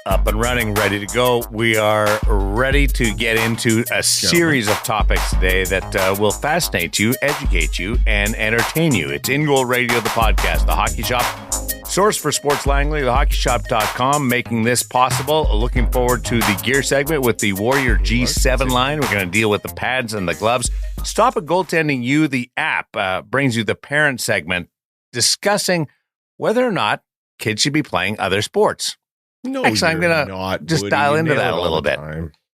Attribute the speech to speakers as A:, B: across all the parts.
A: Up and running, ready to go. We are ready to get into a series of topics today that will fascinate you, educate you, and entertain you. It's In Goal Radio, the podcast, the Hockey Shop, source for sports Langley, thehockeyshop.com, making this possible. Looking forward to the gear segment with the Warrior G7 line. We're going to deal with the pads and the gloves. Stop at Goaltending You, the app, brings you the parent segment, discussing whether or not kids should be playing other sports.
B: No,
A: actually, I'm going to just dial into that a little bit.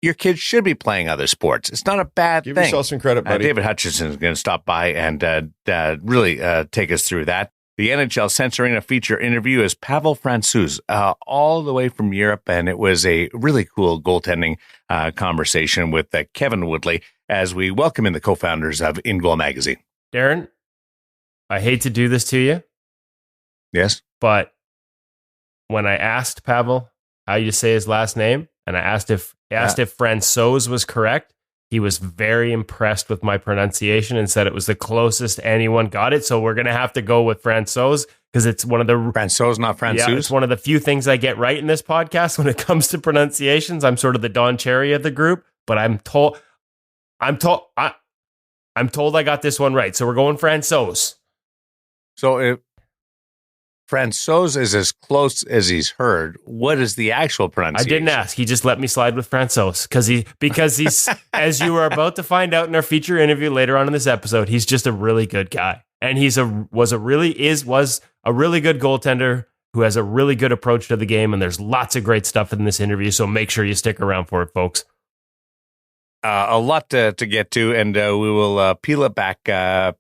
A: Your kids should be playing other sports. It's not a bad thing.
B: Give yourself some credit, buddy.
A: David Hutchinson is going to stop by and really take us through that. The NHL Sense Arena feature interview is Pavel Francouz, all the way from Europe, and it was a really cool goaltending conversation with Kevin Woodley as we welcome in the co-founders of In Goal Magazine.
C: Darren, I hate to do this to you.
A: Yes?
C: But when I asked Pavel how you say his last name, and I asked if Francouz was correct, he was very impressed with my pronunciation and said it was the closest anyone got it. So we're going to have to go with Francouz because it's one of the...
A: Francouz, not Francouz?
C: Yeah, it's one of the few things I get right in this podcast when it comes to pronunciations. I'm sort of the Don Cherry of the group, but I'm told I got this one right. So we're going Francouz.
A: So if Francouz is as close as he's heard, what is the actual pronunciation?
C: I didn't ask. He just let me slide with Francouz because he's as you are about to find out in our feature interview later on in this episode, he's just a really good guy. And was a really good goaltender who has a really good approach to the game, and there's lots of great stuff in this interview, so make sure you stick around for it, folks.
A: A lot to get to, and we will peel it back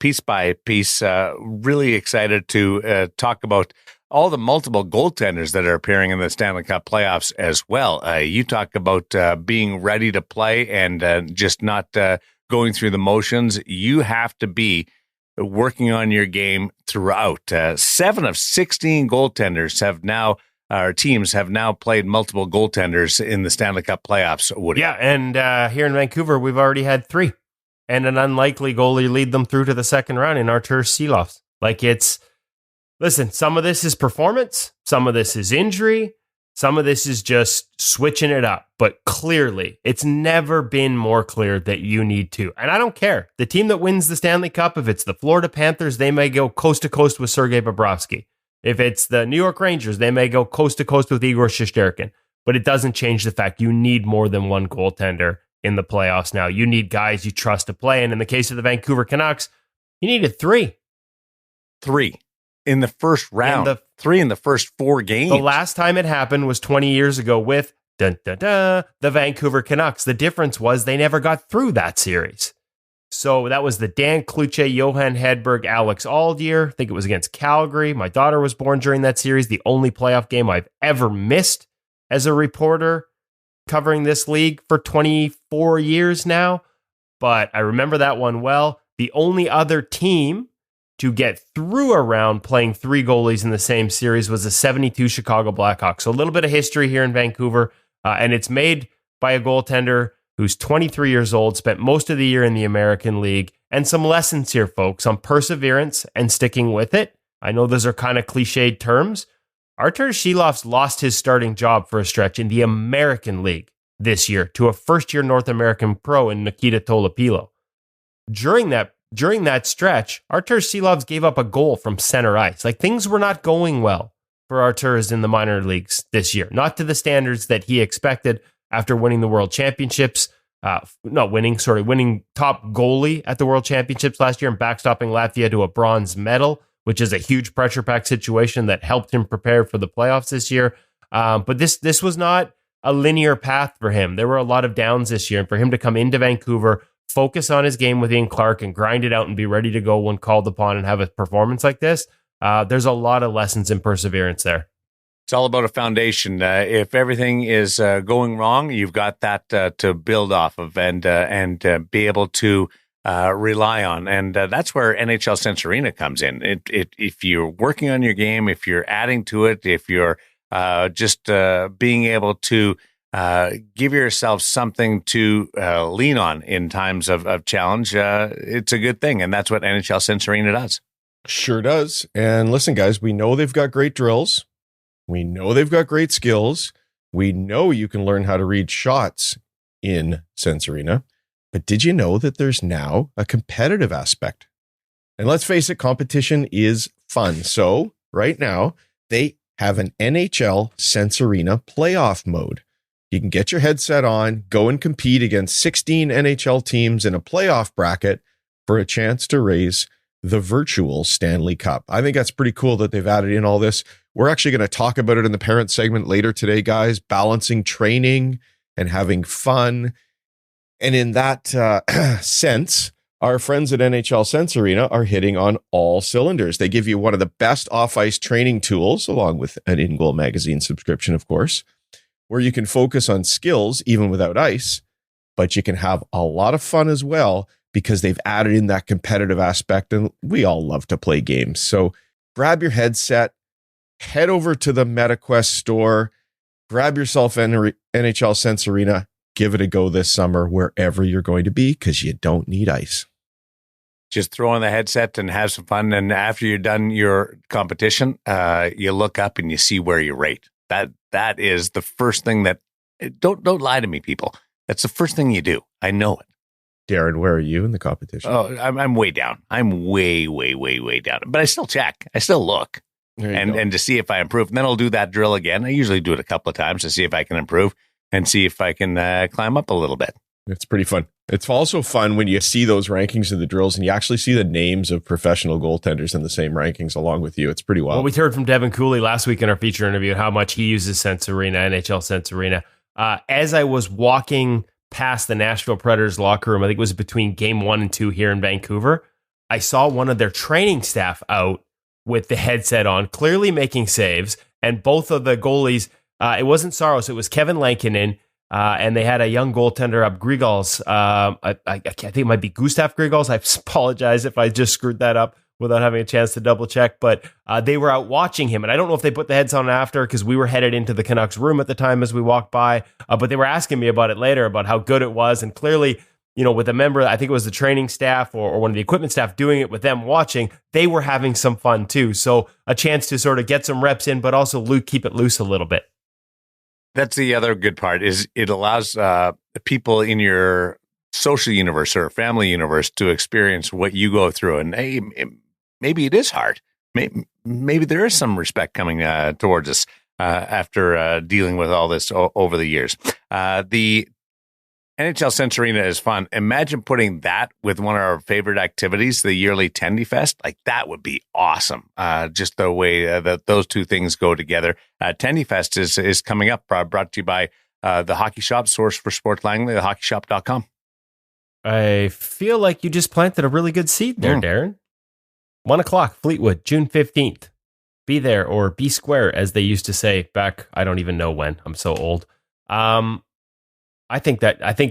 A: piece by piece. Really excited to talk about all the multiple goaltenders that are appearing in the Stanley Cup playoffs as well. You talk about being ready to play and just not going through the motions. You have to be working on your game throughout. 7 of 16 goaltenders have now... Our teams have now played multiple goaltenders in the Stanley Cup playoffs, Woody.
C: Yeah, and here in Vancouver, we've already had 3. And an unlikely goalie lead them through to the second round in Artur Silovs. Listen, some of this is performance, some of this is injury, some of this is just switching it up. But clearly, it's never been more clear that you need to. And I don't care. The team that wins the Stanley Cup, if it's the Florida Panthers, they may go coast to coast with Sergei Bobrovsky. If it's the New York Rangers, they may go coast to coast with Igor Shesterkin, but it doesn't change the fact you need more than one goaltender in the playoffs now. You need guys you trust to play. And in the case of the Vancouver Canucks, you needed 3.
A: 3 in the first round. 3 in the first 4 games.
C: The last time it happened was 20 years ago with the Vancouver Canucks. The difference was they never got through that series. So that was the Dan Kluche, Johan Hedberg, Alex Auld year. I think it was against Calgary. My daughter was born during that series, the only playoff game I've ever missed as a reporter covering this league for 24 years now. But I remember that one well. The only other team to get through a round playing 3 goalies in the same series was the 72 Chicago Blackhawks. So a little bit of history here in Vancouver, and it's made by a goaltender who's 23 years old, spent most of the year in the American League, and some lessons here, folks, on perseverance and sticking with it. I know those are kind of cliched terms. Artur Silovs lost his starting job for a stretch in the American League this year to a first-year North American pro in Nikita Tolopilo. During that stretch, Artur Silovs gave up a goal from center ice. Things were not going well for Arturs in the minor leagues this year, not to the standards that he expected after winning the World Championships, winning top goalie at the World Championships last year and backstopping Latvia to a bronze medal, which is a huge pressure-packed situation that helped him prepare for the playoffs this year. But this was not a linear path for him. There were a lot of downs this year, and for him to come into Vancouver, focus on his game with Ian Clark and grind it out and be ready to go when called upon and have a performance like this, there's a lot of lessons in perseverance there.
A: It's all about a foundation. If everything is going wrong, you've got that to build off of and be able to rely on. And that's where NHL Sense Arena comes in. If you're working on your game, if you're adding to it, if you're just being able to give yourself something to lean on in times of challenge, it's a good thing. And that's what NHL Sense Arena does.
B: Sure does. And listen, guys, we know they've got great drills. We know they've got great skills. We know you can learn how to read shots in Sense Arena, but did you know that there's now a competitive aspect? And let's face it, competition is fun. So right now, they have an NHL Sense Arena playoff mode. You can get your headset on, go and compete against 16 NHL teams in a playoff bracket for a chance to raise the virtual Stanley Cup. I think that's pretty cool that they've added in all this. We're actually going to talk about it in the parent segment later today, guys, balancing training and having fun. And in that sense, our friends at NHL Sense Arena are hitting on all cylinders. They give you one of the best off-ice training tools, along with an in-goal magazine subscription, of course, where you can focus on skills even without ice, but you can have a lot of fun as well because they've added in that competitive aspect, and we all love to play games. So grab your headset, head over to the MetaQuest store, grab yourself NHL Sense Arena, give it a go this summer wherever you're going to be because you don't need ice.
A: Just throw on the headset and have some fun. And after you're done your competition, you look up and you see where you rate. That is the first thing that don't lie to me, people. That's the first thing you do. I know it.
B: Darren, where are you in the competition?
A: Oh, I'm way down. I'm way down. But I still check. I still look and to see if I improve. And then I'll do that drill again. I usually do it a couple of times to see if I can improve and see if I can climb up a little bit.
B: It's pretty fun. It's also fun when you see those rankings of the drills and you actually see the names of professional goaltenders in the same rankings along with you. It's pretty wild.
C: Well, we heard from Devin Cooley last week in our feature interview how much he uses Sense Arena, NHL Sense Arena. As I was walking past the Nashville Predators locker room, I think it was between game 1 and 2 here in Vancouver, I saw one of their training staff out with the headset on, clearly making saves, and both of the goalies, it wasn't Saros, it was Kevin Lankinen, and they had a young goaltender up Grigals. I think it might be Gustav Grigals. I apologize if I just screwed that up without having a chance to double check, but they were out watching him. And I don't know if they put the heads on after because we were headed into the Canucks room at the time as we walked by, but they were asking me about it later, about how good it was. And clearly, you know, with a member, I think it was the training staff or one of the equipment staff doing it with them watching, they were having some fun too. So a chance to sort of get some reps in, but also keep it loose a little bit.
A: That's the other good part is it allows people in your social universe or family universe to experience what you go through. And hey, maybe it is hard. Maybe there is some respect coming towards us after dealing with all this over the years. The NHL Sense Arena is fun. Imagine putting that with one of our favorite activities, the yearly Tendy Fest. Like that would be awesome. Just the way that those two things go together. Tendy Fest is coming up, brought to you by the Hockey Shop, source for Sport Langley, thehockeyshop.com.
C: I feel like you just planted a really good seed there, Darren. 1 o'clock, Fleetwood, June 15th. Be there, or be square, as they used to say back, I don't even know when. I'm so old. I think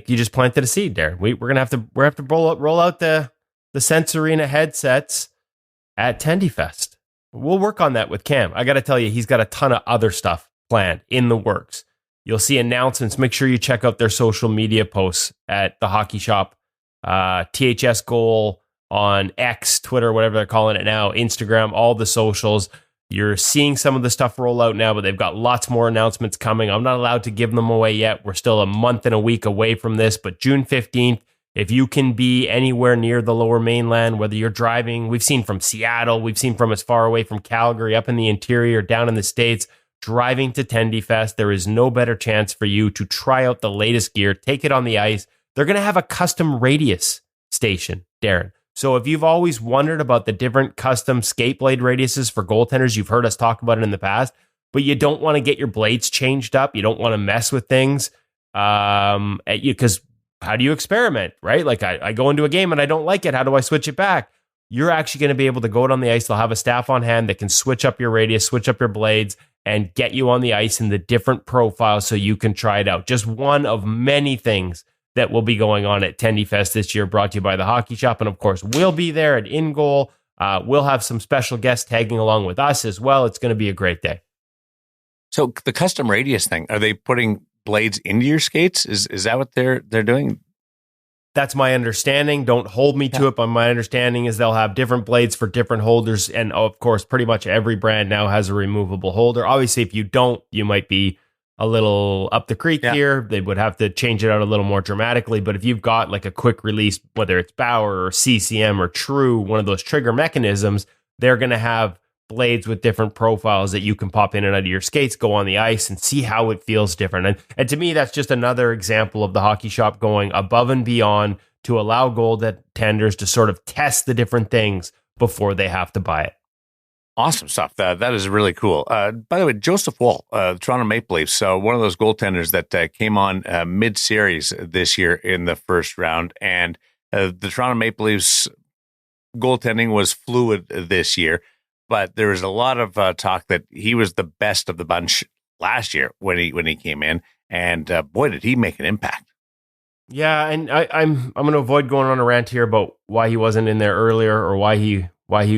C: you just planted a seed there. We're gonna have to roll out the Sense Arena headsets at Tendy Fest. We'll work on that with Cam. I got to tell you, he's got a ton of other stuff planned in the works. You'll see announcements. Make sure you check out their social media posts at the Hockey Shop, THS Goal on X, Twitter, whatever they're calling it now, Instagram, all the socials. You're seeing some of the stuff roll out now, but they've got lots more announcements coming. I'm not allowed to give them away yet. We're still a month and a week away from this, but June 15th, if you can be anywhere near the Lower Mainland, whether you're driving, we've seen from Seattle, we've seen from as far away from Calgary, up in the interior, down in the States, driving to Tendy Fest, there is no better chance for you to try out the latest gear, take it on the ice. They're going to have a custom radius station, Darren. So if you've always wondered about the different custom skate blade radiuses for goaltenders, you've heard us talk about it in the past, but you don't want to get your blades changed up. You don't want to mess with things because how do you experiment, right? Like I go into a game and I don't like it. How do I switch it back? You're actually going to be able to go out on the ice. They'll have a staff on hand that can switch up your radius, switch up your blades, and get you on the ice in the different profiles so you can try it out. Just one of many things that will be going on at Tendy Fest this year, brought to you by the Hockey Shop. And of course, we'll be there at In Goal. We'll have some special guests tagging along with us as well. It's going to be a great day.
A: So the custom radius thing, are they putting blades into your skates? Is that what they're doing?
C: That's my understanding. Don't hold me to it, but my understanding is they'll have different blades for different holders. And of course, pretty much every brand now has a removable holder. Obviously, if you don't, you might be a little up the creek
A: Yeah.
C: here. They would have to change it out a little more dramatically. But if you've got like a quick release, whether it's Bauer or CCM or True, one of those trigger mechanisms, they're going to have blades with different profiles that you can pop in and out of your skates, go on the ice and see how it feels different. And to me, that's just another example of the hockey shop going above and beyond to allow goaltenders to sort of test the different things before they have to buy it.
A: Awesome stuff. That is really cool. By the way, Joseph Woll, Toronto Maple Leafs, one of those goaltenders that came on mid-series this year in the first round. And the Toronto Maple Leafs goaltending was fluid this year, but there was a lot of talk that he was the best of the bunch last year when he came in. And boy, did he make an impact.
C: Yeah, and I'm going to avoid going on a rant here about why he wasn't in there earlier or why he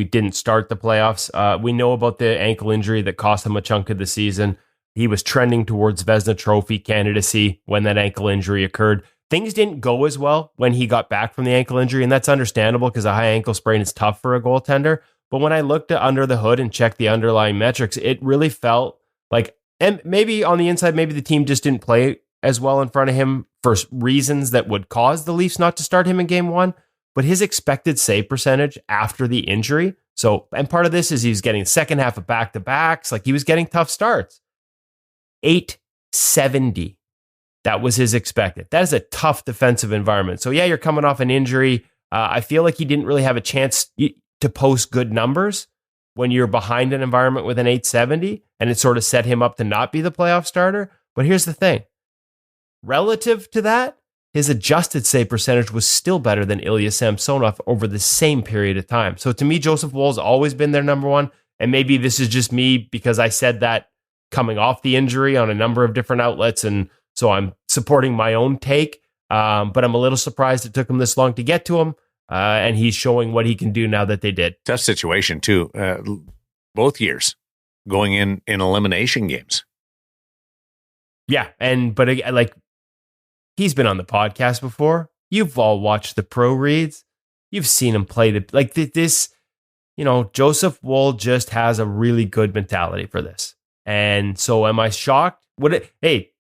C: didn't start the playoffs. We know about the ankle injury that cost him a chunk of the season. He was trending towards Vezina Trophy candidacy when that ankle injury occurred. Things didn't go as well when he got back from the ankle injury, and that's understandable because a high ankle sprain is tough for a goaltender. But when I looked under the hood and checked the underlying metrics, it really felt like, and maybe on the inside, maybe the team just didn't play as well in front of him for reasons that would cause the Leafs not to start him in game one. But his expected save percentage after the injury, and part of this is he's getting the second half of back-to-backs, like he was getting tough starts. 870. That was his expected. That is a tough defensive environment. So yeah, you're coming off an injury. I feel like he didn't really have a chance to post good numbers when you're behind an environment with an 870, and it sort of set him up to not be the playoff starter. But here's the thing. Relative to that, his adjusted save percentage was still better than Ilya Samsonov over the same period of time. So to me, Joseph Woll's always been their number one. And maybe this is just me because I said that coming off the injury on a number of different outlets. And so I'm supporting my own take. But I'm a little surprised it took him this long to get to him. And he's showing what he can do now that they did.
A: Tough situation too. Both years going in elimination games.
C: Yeah. But like, he's been on the podcast before. You've all watched the pro reads. You've seen him play this. Joseph Woll just has a really good mentality for this. And so am I shocked? Hey,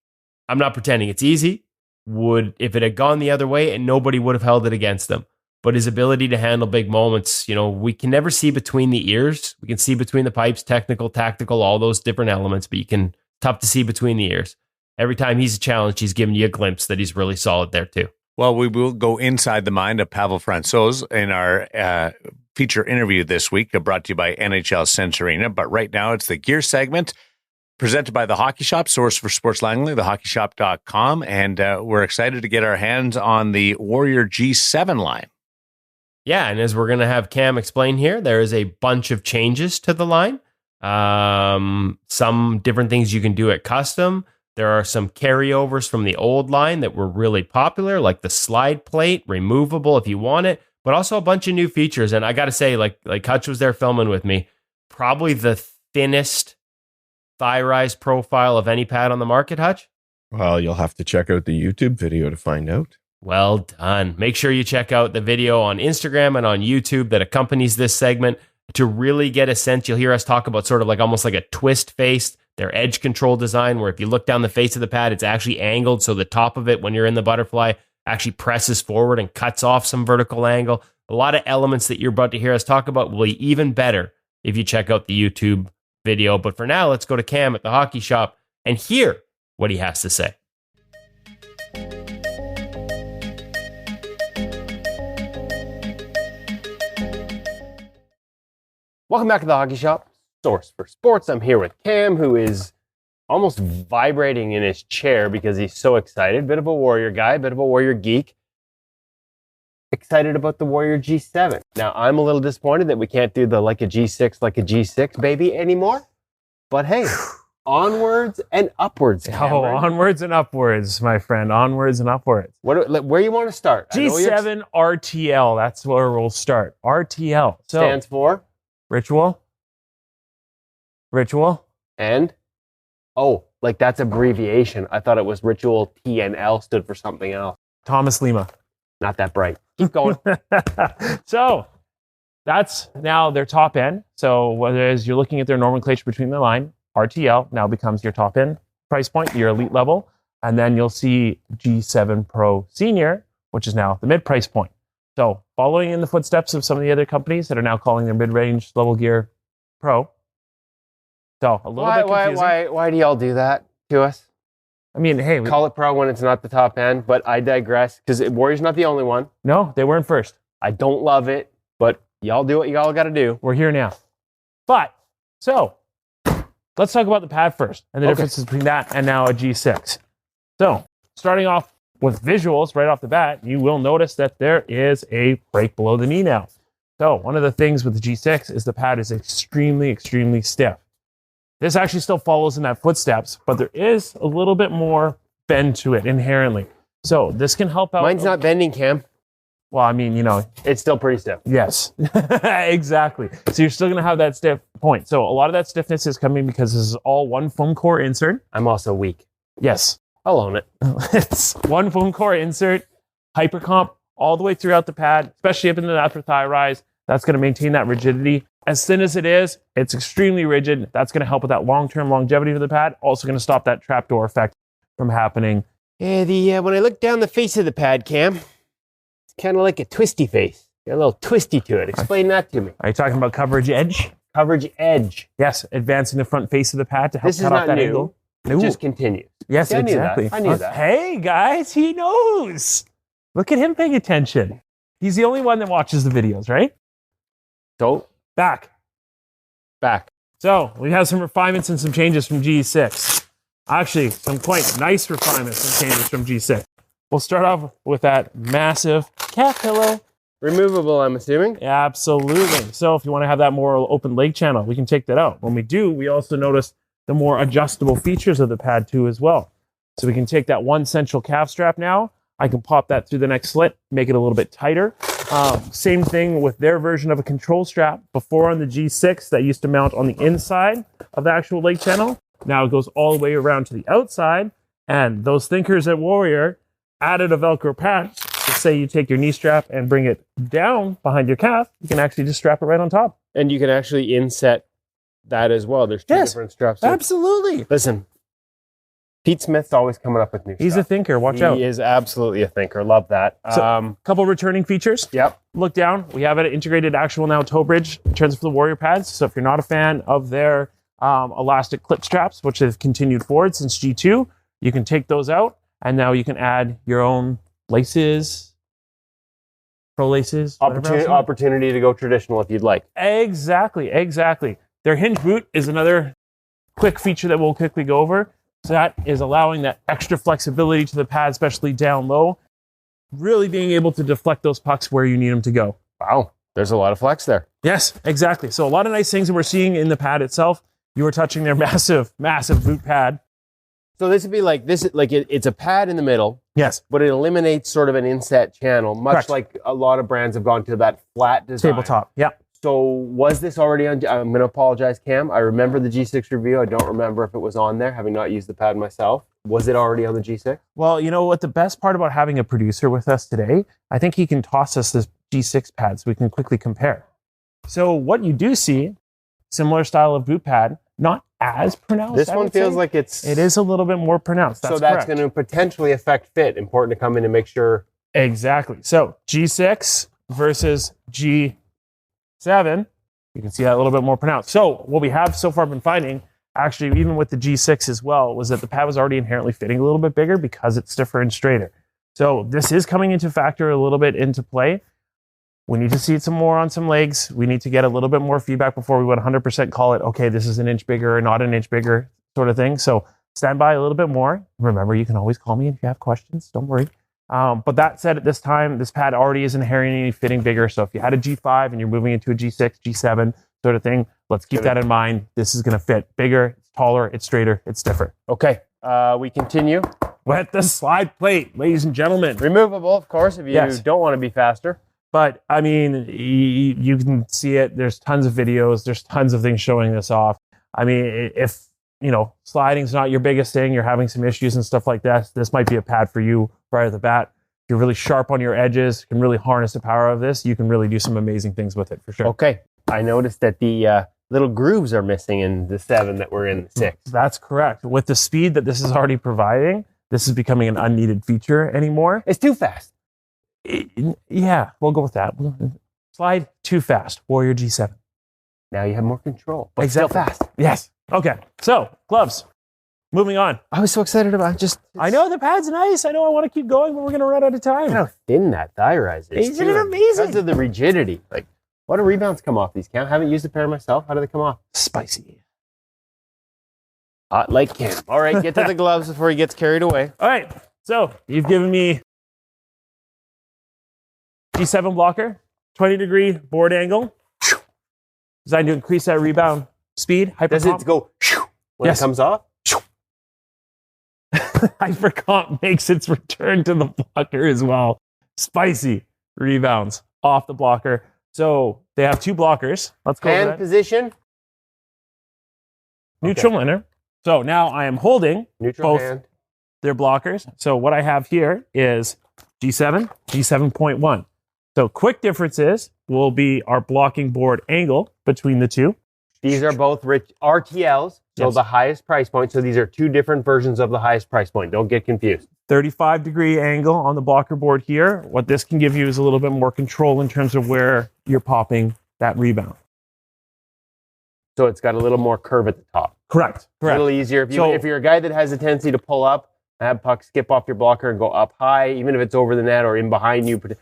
C: I'm not pretending it's easy. If it had gone the other way, and nobody would have held it against them. But his ability to handle big moments, we can never see between the ears. We can see between the pipes, technical, tactical, all those different elements, but tough to see between the ears. Every time he's challenged, he's giving you a glimpse that he's really solid there too.
A: Well, we will go inside the mind of Pavel Francouz in our feature interview this week, brought to you by NHL Sense Arena. But right now, it's the gear segment presented by The Hockey Shop, source for Sports Langley, thehockeyshop.com. And we're excited to get our hands on the Warrior G7 line.
C: Yeah, and as we're going to have Cam explain here, there is a bunch of changes to the line. Some different things you can do at custom. There are some carryovers from the old line that were really popular, like the slide plate, removable if you want it, but also a bunch of new features. And I got to say, like Hutch was there filming with me, probably the thinnest thigh rise profile of any pad on the market, Hutch.
B: Well, you'll have to check out the YouTube video to find out.
C: Well done. Make sure you check out the video on Instagram and on YouTube that accompanies this segment to really get a sense. You'll hear us talk about sort of like almost like a twist face, their edge control design, where if you look down the face of the pad, it's actually angled. So the top of it, when you're in the butterfly, actually presses forward and cuts off some vertical angle. A lot of elements that you're about to hear us talk about will be even better if you check out the YouTube video. But for now, let's go to Cam at the Hockey Shop and hear what he has to say. Welcome back to the Hockey Shop, source for sports. I'm here with Cam, who is almost vibrating in his chair because he's so excited. Bit of a Warrior guy, bit of a Warrior geek. Excited about the Warrior G7. Now, I'm a little disappointed that we can't do the like a G6 baby anymore. But hey, onwards and upwards, Cameron.
D: Oh, onwards and upwards, my friend. Onwards and upwards.
C: Where you want to start?
D: G7 RTL. That's where we'll start. RTL. So,
C: stands for?
D: Ritual.
C: And? Oh, like that's abbreviation. I thought it was Ritual TNL stood for something else.
D: Thomas Lima.
C: Not that bright. Keep going.
D: So, that's now their top end. So, whereas you're looking at their nomenclature between the line, RTL now becomes your top end. price point, your elite level. And then you'll see G7 Pro Senior, which is now the mid-price point. So following in the footsteps of some of the other companies that are now calling their mid-range level gear Pro. So a little bit confusing.
E: Why do y'all do that to us?
D: I mean, hey.
E: Call it Pro when it's not the top end, but I digress because Warrior's not the only one.
D: No, they weren't first.
E: I don't love it, but y'all do what y'all got to do.
D: We're here now. But, so, let's talk about the pad first and the differences between that and now a G6. So, starting off with visuals right off the bat, you will notice that there is a break below the knee now. So, one of the things with the G6 is the pad is extremely, extremely stiff. This actually still follows in that footsteps, but there is a little bit more bend to it inherently. So, this can help out.
E: Mine's not bending, Cam.
D: Well, I mean,
E: it's still pretty stiff.
D: Yes, exactly. So you're still going to have that stiff point. So a lot of that stiffness is coming because this is all one foam core insert.
E: I'm also weak.
D: Yes.
E: I'll own it.
D: It's one foam core insert, hypercomp all the way throughout the pad, especially up into the upper thigh rise. That's going to maintain that rigidity. As thin as it is, it's extremely rigid. That's going to help with that long-term longevity of the pad. Also going to stop that trapdoor effect from happening.
E: Yeah, when I look down the face of the pad, Cam, kind of like a twisty face. Got a little twisty to it. Explain that to me.
D: Are you talking about coverage edge?
E: Coverage edge.
D: Yes, advancing the front face of the pad to help cut off that angle.
E: It just continues.
D: Yes,
E: I
D: exactly.
E: I knew that.
D: Hey, guys, he knows. Look at him paying attention. He's the only one that watches the videos, right?
E: So,
D: back. So, we have some refinements and some changes from G6. Actually, some quite nice refinements and changes from G6. We'll start off with that massive cat pillow.
E: Removable, I'm assuming?
D: Absolutely. So if you want to have that more open leg channel, we can take that out. When we do, we also notice the more adjustable features of the pad too as well. So we can take that one central calf strap now. I can pop that through the next slit, make it a little bit tighter. Same thing with their version of a control strap. Before on the G6, that used to mount on the inside of the actual leg channel. Now it goes all the way around to the outside. And those thinkers at Warrior added a Velcro patch. So say you take your knee strap and bring it down behind your calf, you can actually just strap it right on top.
E: And you can actually inset that as well. There's two different straps.
D: Absolutely.
E: Listen, Pete Smith's always coming up with new
D: He's
E: stuff.
D: a thinker. Watch out.
E: He is absolutely a thinker. Love that.
D: So, couple returning features.
E: Yep.
D: Look down. We have an integrated actual now toe bridge in terms of the Warrior pads. So if you're not a fan of their elastic clip straps, which have continued forward since G2, you can take those out. And now you can add your own laces, pro laces.
E: Opportunity to go traditional if you'd like.
D: Exactly. Their hinge boot is another quick feature that we'll quickly go over. So that is allowing that extra flexibility to the pad, especially down low, really being able to deflect those pucks where you need them to go.
E: Wow, there's a lot of flex there.
D: Yes, exactly. So a lot of nice things that we're seeing in the pad itself. You were touching their massive boot pad.
E: So this would be like it's a pad in the middle.
D: Yes.
E: But it eliminates sort of an inset channel, much
D: Correct.
E: like a lot of brands have gone to that flat design.
D: Tabletop. Yeah.
E: So was this already on? I'm going to apologize, Cam. I remember the G6 review. I don't remember if it was on there, having not used the pad myself. Was it already on the G6?
D: Well, you know what? The best part about having a producer with us today, I think he can toss us this G6 pad so we can quickly compare. So what you do see, similar style of boot pad, not as pronounced.
E: This one feels like it
D: is a little bit more pronounced.
E: So that's going to potentially affect fit. Important to come in and make sure.
D: Exactly. So G6 versus G7, you can see that a little bit more pronounced. So what we have so far been finding, actually, even with the G6 as well, was that the pad was already inherently fitting a little bit bigger because it's stiffer and straighter. So this is coming into factor a little bit into play. We need to see some more on some legs. We need to get a little bit more feedback before we would 100% call it, okay, this is an inch bigger or not an inch bigger sort of thing. So stand by a little bit more. Remember, you can always call me if you have questions. Don't worry. But that said, at this time, this pad already is inherently fitting bigger. So if you had a G5 and you're moving into a G6, G7 sort of thing, let's keep that in mind. This is going to fit bigger, it's taller, it's straighter, it's stiffer.
E: Okay, we continue.
D: With the slide plate, ladies and gentlemen.
E: Removable, of course, if you don't want to be faster.
D: But, I mean, you can see it. There's tons of videos. There's tons of things showing this off. I mean, if, sliding's not your biggest thing, you're having some issues and stuff like that, this might be a pad for you right at the bat. If you're really sharp on your edges, can really harness the power of this, you can really do some amazing things with it for sure.
E: Okay. I noticed that the little grooves are missing in the 7 that were in the 6.
D: That's correct. With the speed that this is already providing, this is becoming an unneeded feature anymore.
E: It's too fast.
D: Yeah, we'll go with that. Slide too fast. Warrior G7.
E: Now you have more control, but
D: Exactly.
E: still fast.
D: Yes. Okay. So gloves. Moving on.
E: I was so excited about
D: I know the pad's nice. I know I want to keep going, but we're going to run out of time.
E: how thin that thigh rise is.
D: Isn't
E: too.
D: it amazing?
E: Because of the rigidity. Like, what do rebounds come off these? Cam? I haven't used a pair myself. How do they come off?
D: Spicy.
E: Hot like Cam. All right, get to the gloves before he gets carried away.
D: All right. So you've given me G7 blocker, 20-degree board angle, designed to increase that rebound speed.
E: Does it go when
D: Yes.
E: it comes off?
D: Hypercomp makes its return to the blocker as well. Spicy rebounds off the blocker. So they have 2 blockers. Let's go over
E: Hand
D: that.
E: position.
D: Neutral liner. So now I am holding
E: Neutral
D: both
E: hand.
D: their blockers. So what I have here is G7, G7.1. So quick differences will be our blocking board angle between the two.
E: These are both rich RTLs, so
D: Yes.
E: the highest price point. So these are 2 different versions of the highest price point. Don't get confused.
D: 35-degree angle on the blocker board here. What this can give you is a little bit more control in terms of where you're popping that rebound.
E: So it's got a little more curve at the top.
D: Correct.
E: A little easier. If you're a guy that has a tendency to pull up, have puck skip off your blocker and go up high, even if it's over the net or in behind you,
D: This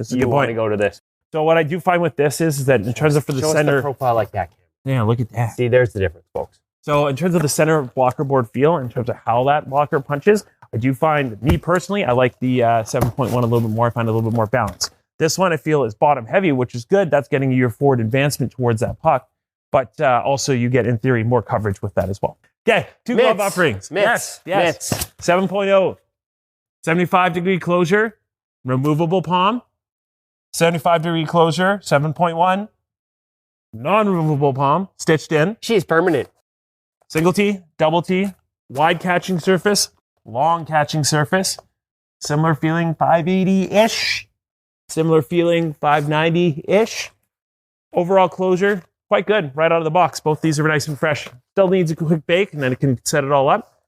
D: is a
E: you
D: good
E: want to
D: point.
E: go to this.
D: So what I do find with this is that in terms of for the
E: Show us
D: center,
E: the profile like that. Cam.
D: yeah, look at that.
E: See, there's the difference, folks.
D: So in terms of the center blocker board feel, in terms of how that blocker punches, I do find, me personally, I like the 7.1 a little bit more. I find it a little bit more balanced. This one I feel is bottom heavy, which is good. That's getting you your forward advancement towards that puck. But also you get, in theory, more coverage with that as well. Okay, 2 glove
E: Mitts.
D: offerings.
E: Mitts.
D: Yes.
E: Mitts.
D: 7.0, 75-degree closure, removable palm. 75-degree closure, 7.1, non-removable palm, stitched in.
E: She's permanent.
D: Single T, double T, wide catching surface, long catching surface. Similar feeling, 580-ish. Similar feeling, 590-ish. Overall closure, quite good right out of the box. Both these are nice and fresh. Still needs a quick bake, and then it can set it all up.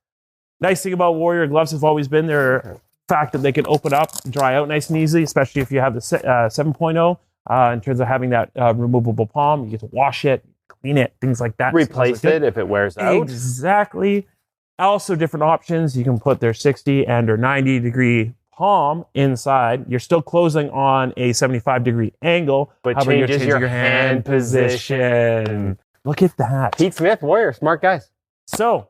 D: Nice thing about Warrior gloves have always been their fact that they can open up and dry out nice and easily, especially if you have the 7.0 in terms of having that removable palm. You get to wash it, clean it, things like that.
E: Replace it if it wears out.
D: Exactly. Also, different options. You can put their 60 and or 90-degree palm inside. You're still closing on a 75-degree angle,
E: But
D: however, you're
E: changes
D: changing
E: your hand position.
D: Look at that.
E: Pete Smith, Warrior, smart guys.
D: So,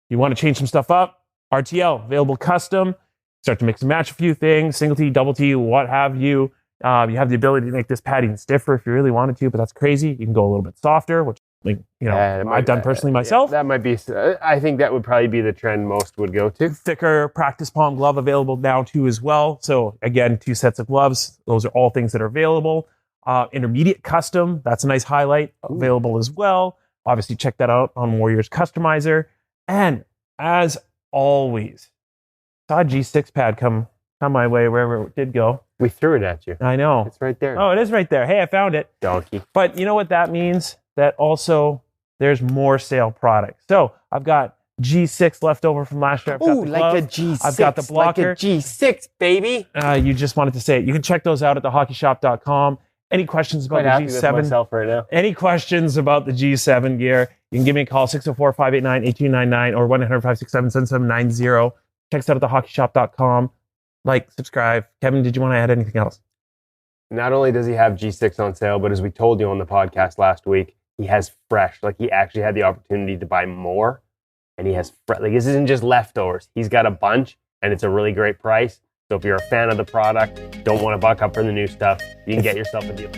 D: you want to change some stuff up? RTL, available custom. Start to mix and match a few things, single T, double T, what have you. You have the ability to make this pad even stiffer if you really wanted to, but that's crazy. You can go a little bit softer, which I've done personally myself.
E: That might be. I think that would probably be the trend most would go to.
D: Thicker practice palm glove available now too as well. So again, 2 sets of gloves. Those are all things that are available. Intermediate custom, that's a nice highlight, available as well. Obviously, check that out on Warriors Customizer. And as always, saw a G6 pad come my way wherever it did go.
E: We threw it at you.
D: I know.
E: It's right there.
D: Oh, it is right there. Hey, I found it.
E: Donkey.
D: But you know what that means? That also there's more sale products. So I've got G6 left over from last year. I've got
E: Ooh,
D: the
E: like
D: glove.
E: a G6.
D: I've got the blocker.
E: Like a G6, baby.
D: You just wanted to say it. You can check those out at thehockeyshop.com. Any questions about
E: Quite happy
D: the
E: with
D: G7?
E: myself right now.
D: Any questions about the G7 gear? You can give me a call, 604-589-8299 or 1-800-567-7790. Check us out at thehockeyshop.com. Like, subscribe. Kevin, did you want to add anything else?
E: Not only does he have G6 on sale, but as we told you on the podcast last week, he has fresh. Like, he actually had the opportunity to buy more, and he has fresh. Like, this isn't just leftovers. He's got a bunch, and it's a really great price. So if you're a fan of the product, don't want to buck up for the new stuff, you can get yourself a deal.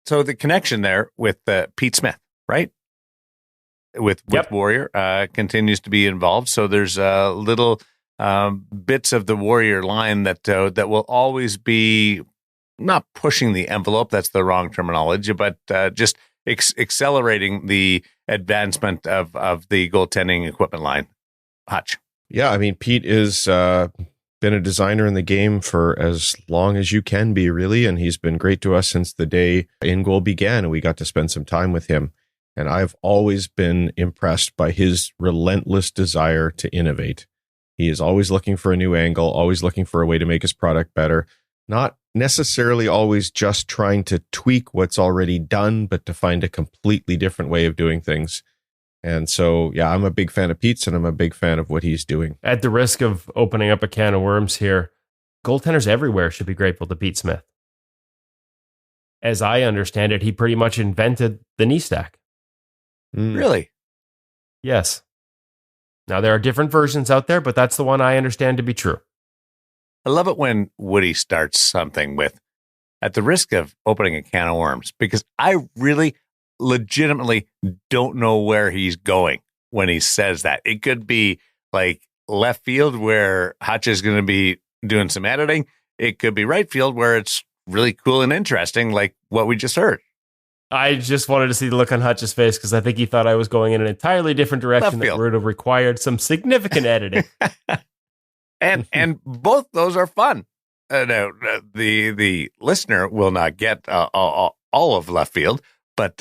A: So the connection there with Pete Smith, right? With
E: Yep.
A: Warrior continues to be involved. So there's little bits of the Warrior line that will always be not pushing the envelope. That's the wrong terminology, but just accelerating the advancement of the goaltending equipment line. Hutch.
B: Yeah, I mean, Pete is been been a designer in the game for as long as you can be, really. And he's been great to us since the day In Goal began, and we got to spend some time with him. And I've always been impressed by his relentless desire to innovate. He is always looking for a new angle, always looking for a way to make his product better. Not necessarily always just trying to tweak what's already done, but to find a completely different way of doing things. And so, yeah, I'm a big fan of Pete's, and I'm a big fan of what he's doing.
C: At the risk of opening up a can of worms here, goaltenders everywhere should be grateful to Pete Smith. As I understand it, he pretty much invented the knee stack.
A: Really?
C: Yes. Now, there are different versions out there, but that's the one I understand to be true.
A: I love it when Woody starts something with, at the risk of opening a can of worms, because I really legitimately don't know where he's going when he says that. It could be like left field where Hutch is going to be doing some editing. It could be right field where it's really cool and interesting, like what we just heard.
C: I just wanted to see the look on Hutch's face because I think he thought I was going in an entirely different direction that would have required some significant editing.
A: and both those are fun. No, the listener will not get all of left field, but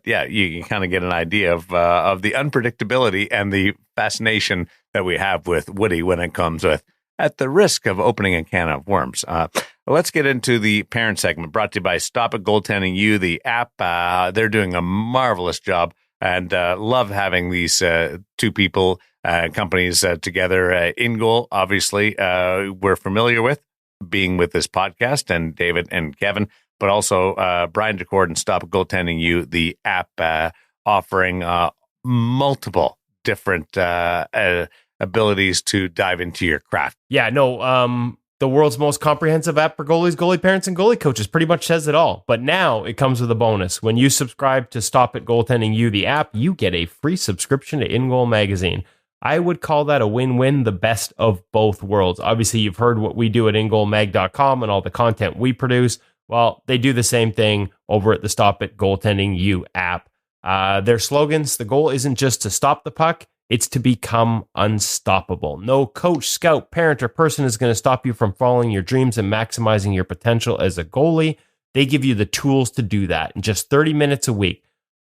A: yeah, you can kind of get an idea of the unpredictability and the fascination that we have with Woody when it comes with at the risk of opening a can of worms. Let's get into the parent segment brought to you by Stop It Goaltending You, the app. They're doing a marvelous job, and love having these two people, companies together. In Goal, obviously, we're familiar with being with this podcast, and David and Kevin, but also Brian DeCord and Stop It Goaltending You, the app, offering multiple different abilities to dive into your craft.
C: Yeah, no, the world's most comprehensive app for goalies, goalie parents, and goalie coaches pretty much says it all. But now it comes with a bonus. When you subscribe to Stop It Goaltending You, the app, you get a free subscription to In Goal magazine. I would call that a win-win, the best of both worlds. Obviously, you've heard what we do at ingoalmag.com and all the content we produce. Well, they do the same thing over at the Stop It Goaltending You app. Their slogans, the goal isn't just to stop the puck, it's to become unstoppable. No coach, scout, parent, or person is going to stop you from following your dreams and maximizing your potential as a goalie. They give you the tools to do that in just 30 minutes a week.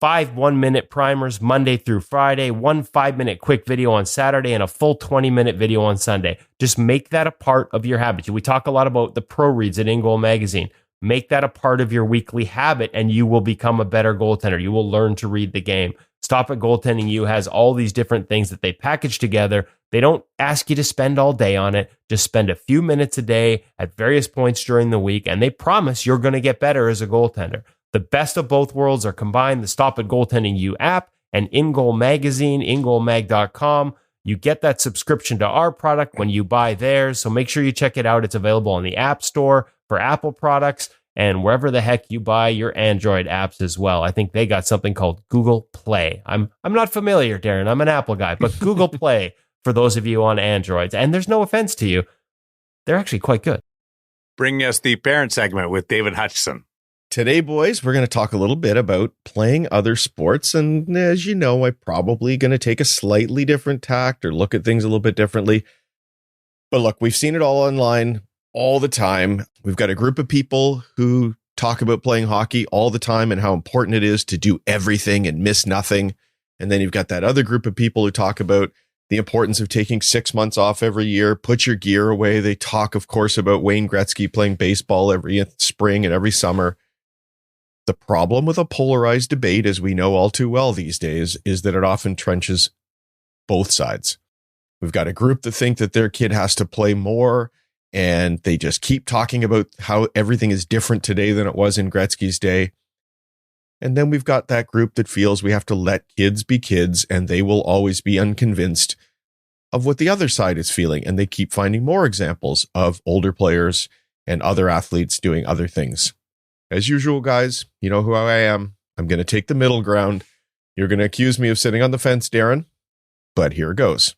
C: 5 1-minute primers Monday through Friday, 1 5-minute quick video on Saturday, and a full 20-minute video on Sunday. Just make that a part of your habit. We talk a lot about the pro reads at In Goal Magazine. Make that a part of your weekly habit, and you will become a better goaltender. You will learn to read the game. Stop It Goaltending You has all these different things that they package together. They don't ask you to spend all day on it. Just spend a few minutes a day at various points during the week, and they promise you're going to get better as a goaltender. The best of both worlds are combined. The Stop It Goaltending You app and In Goal Magazine, ingoalmag.com. You get that subscription to our product when you buy theirs, so make sure you check it out. It's available on the App Store for Apple products and wherever the heck you buy your Android apps as well. I think they got something called Google Play. I'm not familiar, Darren. I'm an Apple guy, but Google Play for those of you on Androids. And there's no offense to you. They're actually quite good.
A: Bring us the parent segment with David Hutchison.
B: Today, boys, we're going to talk a little bit about playing other sports. And as you know, I'm probably going to take a slightly different tact or look at things a little bit differently. But look, we've seen it all online all the time. We've got a group of people who talk about playing hockey all the time and how important it is to do everything and miss nothing. And then you've got that other group of people who talk about the importance of taking 6 months off every year, put your gear away. They talk, of course, about Wayne Gretzky playing baseball every spring and every summer. The problem with a polarized debate, as we know all too well these days, is that it often trenches both sides. We've got a group that think that their kid has to play more, and they just keep talking about how everything is different today than it was in Gretzky's day. And then we've got that group that feels we have to let kids be kids, and they will always be unconvinced of what the other side is feeling. And they keep finding more examples of older players and other athletes doing other things. As usual, guys, you know who I am. I'm going to take the middle ground. You're going to accuse me of sitting on the fence, Darren, but here it goes.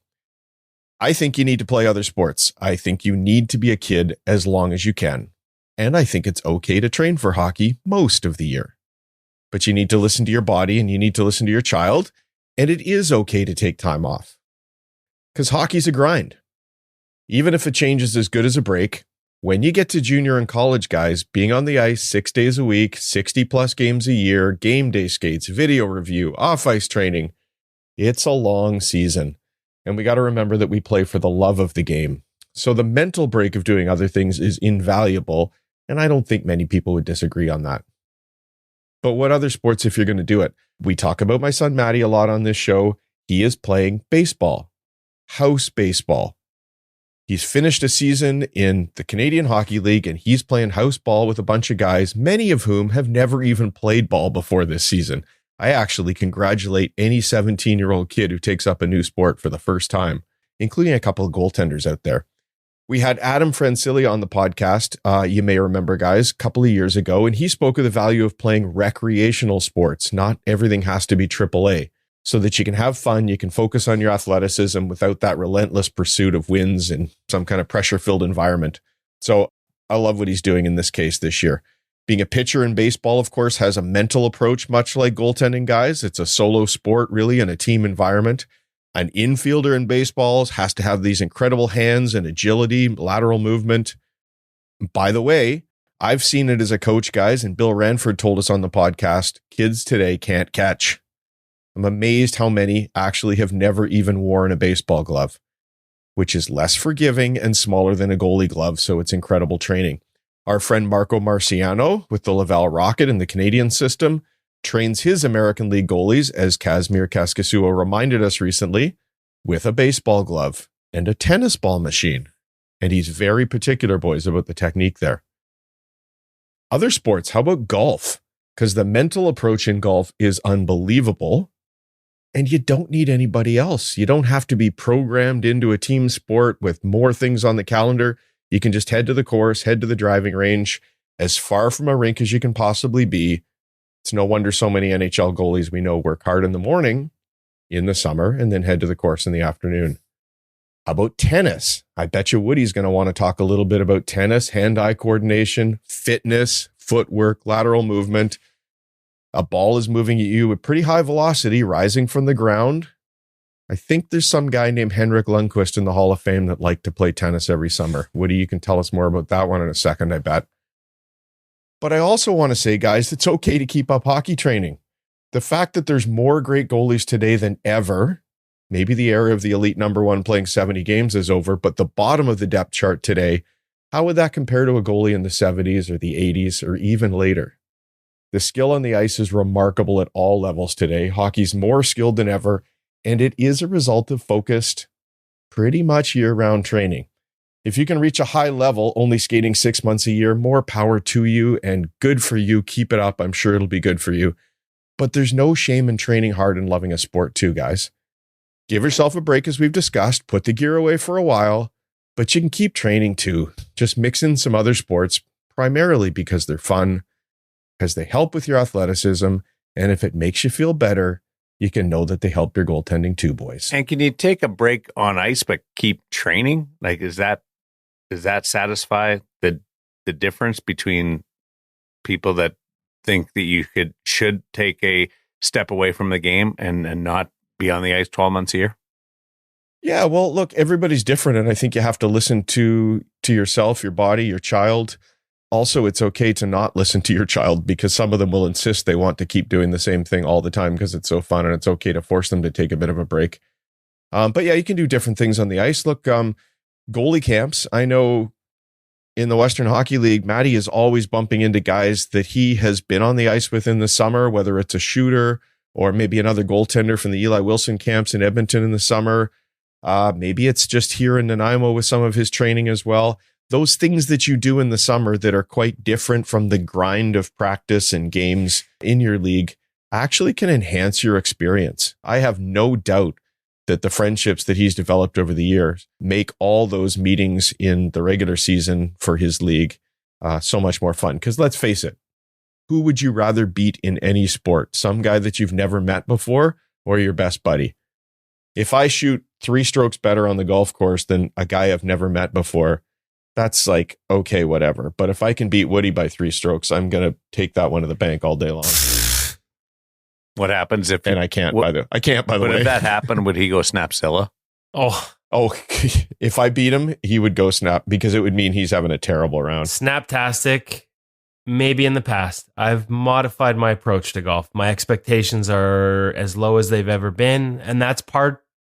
B: I think you need to play other sports. I think you need to be a kid as long as you can. And I think it's okay to train for hockey most of the year. But you need to listen to your body and you need to listen to your child. And it is okay to take time off. Because hockey's a grind. Even if a change is as good as a break, when you get to junior and college guys, being on the ice 6 days a week, 60 plus games a year, game day skates, video review, off ice training, it's a long season. And we got to remember that we play for the love of the game. So the mental break of doing other things is invaluable. And I don't think many people would disagree on that. But what other sports if you're going to do it? We talk about my son Matty a lot on this show. He is playing baseball, house baseball. He's finished a season in the Canadian Hockey League, and he's playing house ball with a bunch of guys, many of whom have never even played ball before this season. I actually congratulate any 17-year-old kid who takes up a new sport for the first time, including a couple of goaltenders out there. We had Adam Francilia on the podcast, you may remember, guys, a couple of years ago, and he spoke of the value of playing recreational sports. Not everything has to be AAA. So that you can have fun, you can focus on your athleticism without that relentless pursuit of wins in some kind of pressure-filled environment. So I love what he's doing in this case this year. Being a pitcher in baseball, of course, has a mental approach, much like goaltending, guys. It's a solo sport, really, in a team environment. An infielder in baseballs has to have these incredible hands and agility, lateral movement. By the way, I've seen it as a coach, guys, and Bill Ranford told us on the podcast, kids today can't catch. I'm amazed how many actually have never even worn a baseball glove, which is less forgiving and smaller than a goalie glove, so it's incredible training. Our friend Marco Marciano with the Laval Rocket in the Canadian system trains his American League goalies, as Kazimir Kaskasuo reminded us recently, with a baseball glove and a tennis ball machine. And he's very particular, boys, about the technique there. Other sports, how about golf? Because the mental approach in golf is unbelievable. And you don't need anybody else. You don't have to be programmed into a team sport with more things on the calendar. You can just head to the course, head to the driving range, as far from a rink as you can possibly be. It's no wonder so many NHL goalies we know work hard in the morning, in the summer, and then head to the course in the afternoon. How about tennis? I bet you Woody's going to want to talk a little bit about tennis, hand-eye coordination, fitness, footwork, lateral movement. A ball is moving at you with pretty high velocity, rising from the ground. I think there's some guy named Henrik Lundqvist in the Hall of Fame that liked to play tennis every summer. Woody, you can tell us more about that one in a second, I bet. But I also want to say, guys, it's okay to keep up hockey training. The fact that there's more great goalies today than ever, maybe the era of the elite number one playing 70 games is over, but the bottom of the depth chart today, how would that compare to a goalie in the 70s or the 80s or even later? The skill on the ice is remarkable at all levels today. Hockey's more skilled than ever, and it is a result of focused, pretty much year-round training. If you can reach a high level, only skating 6 months a year, more power to you and good for you. Keep it up. I'm sure it'll be good for you. But there's no shame in training hard and loving a sport too, guys. Give yourself a break, as we've discussed. Put the gear away for a while, but you can keep training too. Just mix in some other sports, primarily because they're fun, because they help with your athleticism, and if it makes you feel better, you can know that they help your goaltending too, boys.
A: And can you take a break on ice but keep training? Like, does that satisfy the difference between people that think that you should take a step away from the game and not be on the ice 12 months a year?
B: Yeah, well, look, everybody's different, and I think you have to listen to yourself, your body, your child. Also, it's okay to not listen to your child, because some of them will insist they want to keep doing the same thing all the time because it's so fun, and it's okay to force them to take a bit of a break. But yeah, you can do different things on the ice. Look, goalie camps. I know in the Western Hockey League, Matty is always bumping into guys that he has been on the ice with in the summer, whether it's a shooter or maybe another goaltender from the Eli Wilson camps in Edmonton in the summer. Maybe it's just here in Nanaimo with some of his training as well. Those things that you do in the summer that are quite different from the grind of practice and games in your league actually can enhance your experience. I have no doubt that the friendships that he's developed over the years make all those meetings in the regular season for his league so much more fun. Because let's face it, who would you rather beat in any sport? Some guy that you've never met before or your best buddy? If I shoot 3 strokes better on the golf course than a guy I've never met before, that's like, okay, whatever. But if I can beat Woody by 3 strokes, I'm going to take that one to the bank all day long.
A: What happens if...
B: And I can't, by the way.
A: But if that happened, would he go Snapzilla?
D: Oh,
B: Oh, if I beat him, he would go snap because it would mean he's having a terrible round.
C: Snaptastic, maybe in the past. I've modified my approach to golf. My expectations are as low as they've ever been. And that's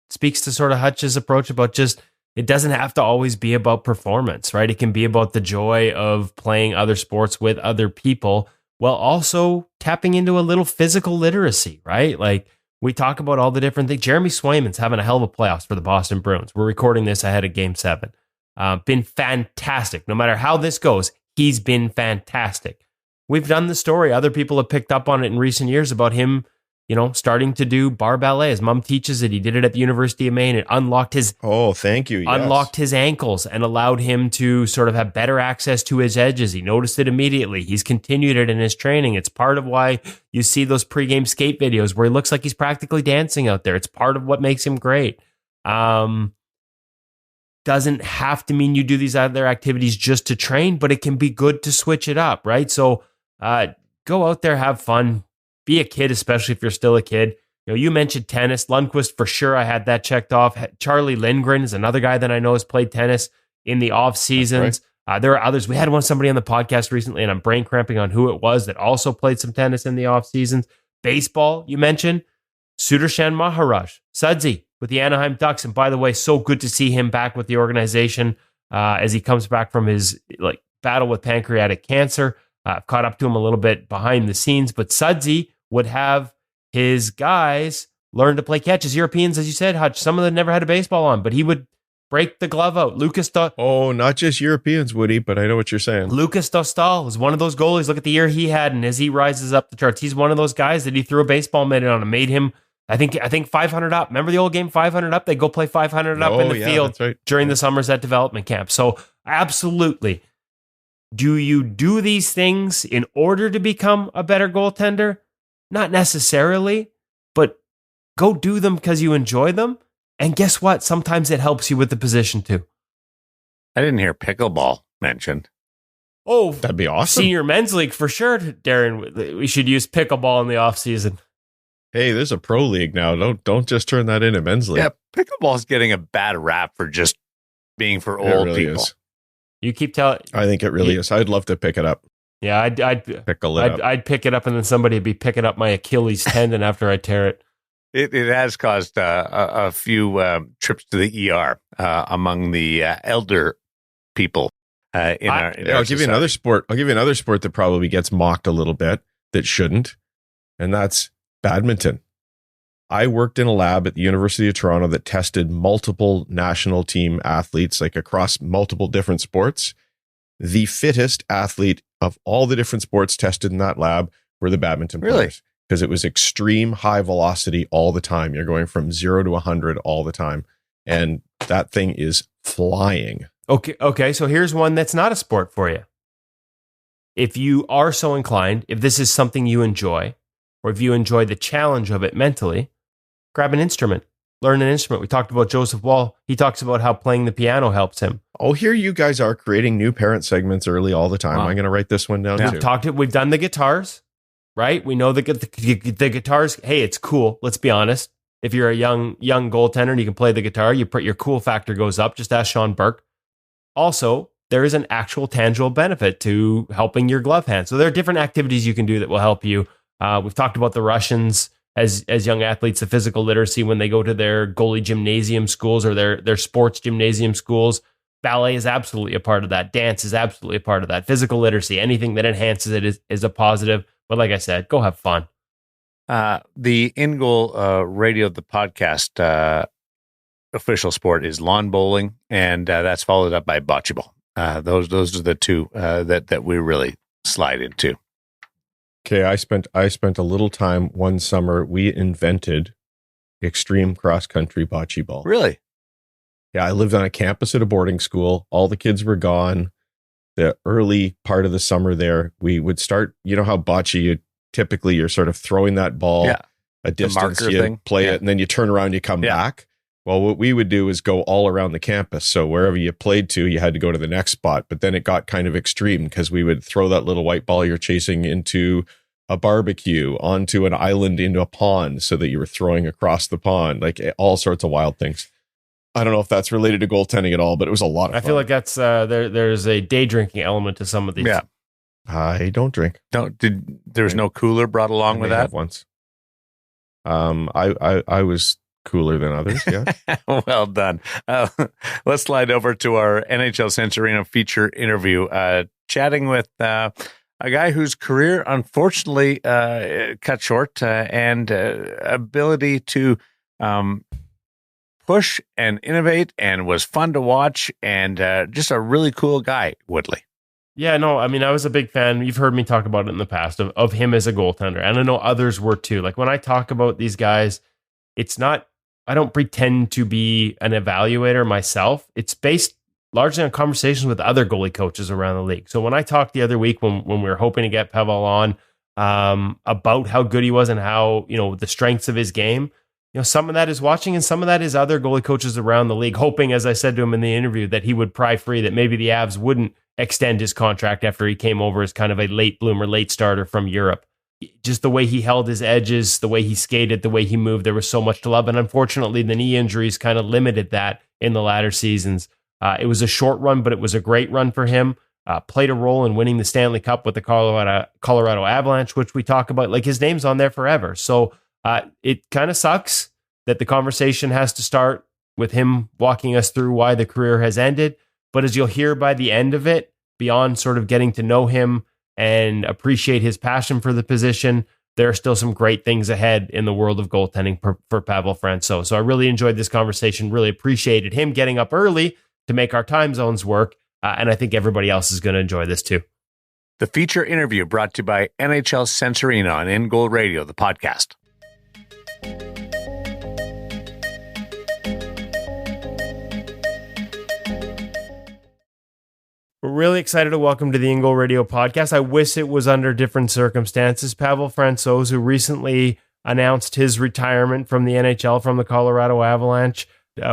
C: speaks to sort of Hutch's approach about just, it doesn't have to always be about performance, right? It can be about the joy of playing other sports with other people while also tapping into a little physical literacy, right? Like, we talk about all the different things. Jeremy Swayman's having a hell of a playoffs for the Boston Bruins. We're recording this ahead of Game 7. Been fantastic. No matter how this goes, he's been fantastic. We've done the story. Other people have picked up on it in recent years about him, starting to do bar ballet. His mom teaches it. He did it at the University of Maine. It unlocked his
B: thank you. Yes.
C: Unlocked his ankles and allowed him to sort of have better access to his edges. He noticed it immediately. He's continued it in his training. It's part of why you see those pregame skate videos where he looks like he's practically dancing out there. It's part of what makes him great. Doesn't have to mean you do these other activities just to train, but it can be good to switch it up, right? So go out there, have fun. Be a kid, especially if you're still a kid. You mentioned tennis. Lundqvist, for sure, I had that checked off. Charlie Lindgren is another guy that I know has played tennis in the off seasons. Right. There are others. We had somebody on the podcast recently, and I'm brain cramping on who it was that also played some tennis in the off seasons. Baseball, you mentioned. Sudarshan Maharaj, Sudsy with the Anaheim Ducks. And by the way, so good to see him back with the organization as he comes back from his battle with pancreatic cancer. I've caught up to him a little bit behind the scenes, but Sudsy would have his guys learn to play catch. As Europeans, as you said, Hutch, some of them never had a baseball on, but he would break the glove out.
B: Not just Europeans, Woody, but I know what you're saying.
C: Lucas Dostal was one of those goalies. Look at the year he had, and as he rises up the charts, he's one of those guys that he threw a baseball mitt on and made him, I think 500 up. Remember the old game 500 up? They go play 500 up in the field during the summers at development camp. So absolutely. Do you do these things in order to become a better goaltender? Not necessarily, but go do them because you enjoy them. And guess what? Sometimes it helps you with the position too.
A: I didn't hear pickleball mentioned.
C: Oh,
B: that'd be awesome.
C: Senior men's league for sure, Darren. We should use pickleball in the off season.
B: Hey, there's a pro league now. Don't just turn that into men's league.
A: Yeah, pickleball's getting a bad rap for just being for old
B: really
A: people.
B: Is.
C: You keep telling.
B: I think it really is. I'd love to pick it up.
C: Yeah, I'd pick it up, and then somebody would be picking up my Achilles tendon after I tear it.
A: It has caused a few trips to the ER among the elder people in our
B: I'll give you another sport. I'll give you another sport that probably gets mocked a little bit that shouldn't, and that's badminton. I worked in a lab at the University of Toronto that tested multiple national team athletes, across multiple different sports. The fittest athlete of all the different sports tested in that lab were the badminton players. Because it was extreme high velocity all the time. You're going from 0 to 100 all the time. And that thing is flying.
C: Okay. So here's one that's not a sport for you. If you are so inclined, if this is something you enjoy, or if you enjoy the challenge of it mentally, grab an instrument. Learn an instrument. We talked about Joseph Wall. He talks about how playing the piano helps him.
B: Oh, here you guys are creating new parent segments early all the time. Wow. I'm going to write this one down too.
C: We've done the guitars. Right? We know the guitars. Hey, it's cool. Let's be honest. If you're a young goaltender and you can play the guitar, your cool factor goes up. Just ask Sean Burke. Also, there is an actual tangible benefit to helping your glove hand. So there are different activities you can do that will help you. We've talked about the Russians as young athletes, the physical literacy when they go to their goalie gymnasium schools or their sports gymnasium schools. Ballet is absolutely a part of that. Dance is absolutely a part of that. Physical literacy, anything that enhances it is a positive. But like I said, go have fun.
A: The In Goal Radio, the podcast official sport is lawn bowling, and that's followed up by bocce ball. Those are the two that we really slide into.
B: Okay, I spent a little time one summer. We invented extreme cross country bocce ball.
A: Really?
B: Yeah, I lived on a campus at a boarding school. All the kids were gone. The early part of the summer there, we would start, how bocce, you're sort of throwing that ball a distance, you play it, and then you turn around, you come back. Well, what we would do is go all around the campus. So wherever you played to, you had to go to the next spot. But then it got kind of extreme because we would throw that little white ball you're chasing into a barbecue, onto an island, into a pond, so that you were throwing across the pond, all sorts of wild things. I don't know if that's related to goaltending at all, but it was a lot of fun.
C: I feel like that's there's a day drinking element to some of these.
A: Yeah.
B: I don't drink.
A: No, there was no cooler brought along with that?
B: Once. I was cooler than others. Yeah.
A: Well done. Let's slide over to our NHL Centurino feature interview, chatting with a guy whose career unfortunately cut short, and ability to push and innovate, and was fun to watch, and just a really cool guy, Woodley.
C: Yeah, no, I mean, I was a big fan. You've heard me talk about it in the past of him as a goaltender. And I know others were too. Like when I talk about these guys, it's not, I don't pretend to be an evaluator myself. It's based largely on conversations with other goalie coaches around the league. So when I talked the other week when we were hoping to get Pavel on about how good he was and how, the strengths of his game, some of that is watching and some of that is other goalie coaches around the league, hoping, as I said to him in the interview, that he would pry free, that maybe the Avs wouldn't extend his contract after he came over as kind of a late bloomer, late starter from Europe. Just the way he held his edges, the way he skated, the way he moved, there was so much to love. And unfortunately, the knee injuries kind of limited that in the latter seasons. It was a short run, but it was a great run for him. Played a role in winning the Stanley Cup with the Colorado Avalanche, which we talk about. Like, his name's on there forever. So it kind of sucks that the conversation has to start with him walking us through why the career has ended. But as you'll hear by the end of it, beyond sort of getting to know him and appreciate his passion for the position, there are still some great things ahead in the world of goaltending for Pavel Francouz. So I really enjoyed this conversation, really appreciated him getting up early to make our time zones work. And I think everybody else is going to enjoy this too.
A: The feature interview brought to you by NHL Centurino on In Goal Radio, the podcast.
C: We're really excited to welcome to the In Goal Radio podcast. I wish it was under different circumstances. Pavel Francouz, who recently announced his retirement from the NHL, from the Colorado Avalanche.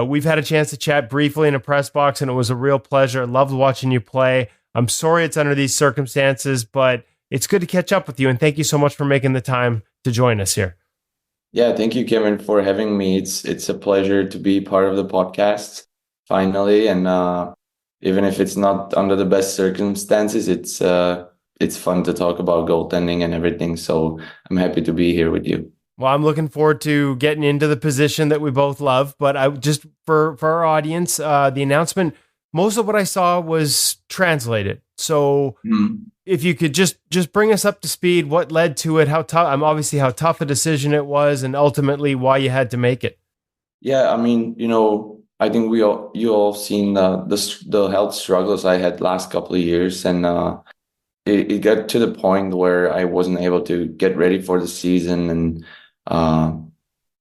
C: We've had a chance to chat briefly in a press box, and it was a real pleasure. I loved watching you play. I'm sorry it's under these circumstances, but it's good to catch up with you, and thank you so much for making the time to join us here.
F: Yeah, thank you, Kevin, for having me. It's a pleasure to be part of the podcast finally, and even if it's not under the best circumstances, it's fun to talk about goaltending and everything. So I'm happy to be here with you.
C: Well, I'm looking forward to getting into the position that we both love. But I just for our audience, the announcement, most of what I saw was translated. So if you could just bring us up to speed, what led to it, how tough a decision it was, and ultimately why you had to make it.
F: Yeah, I mean, I think you all seen the health struggles I had last couple of years, and it got to the point where I wasn't able to get ready for the season, and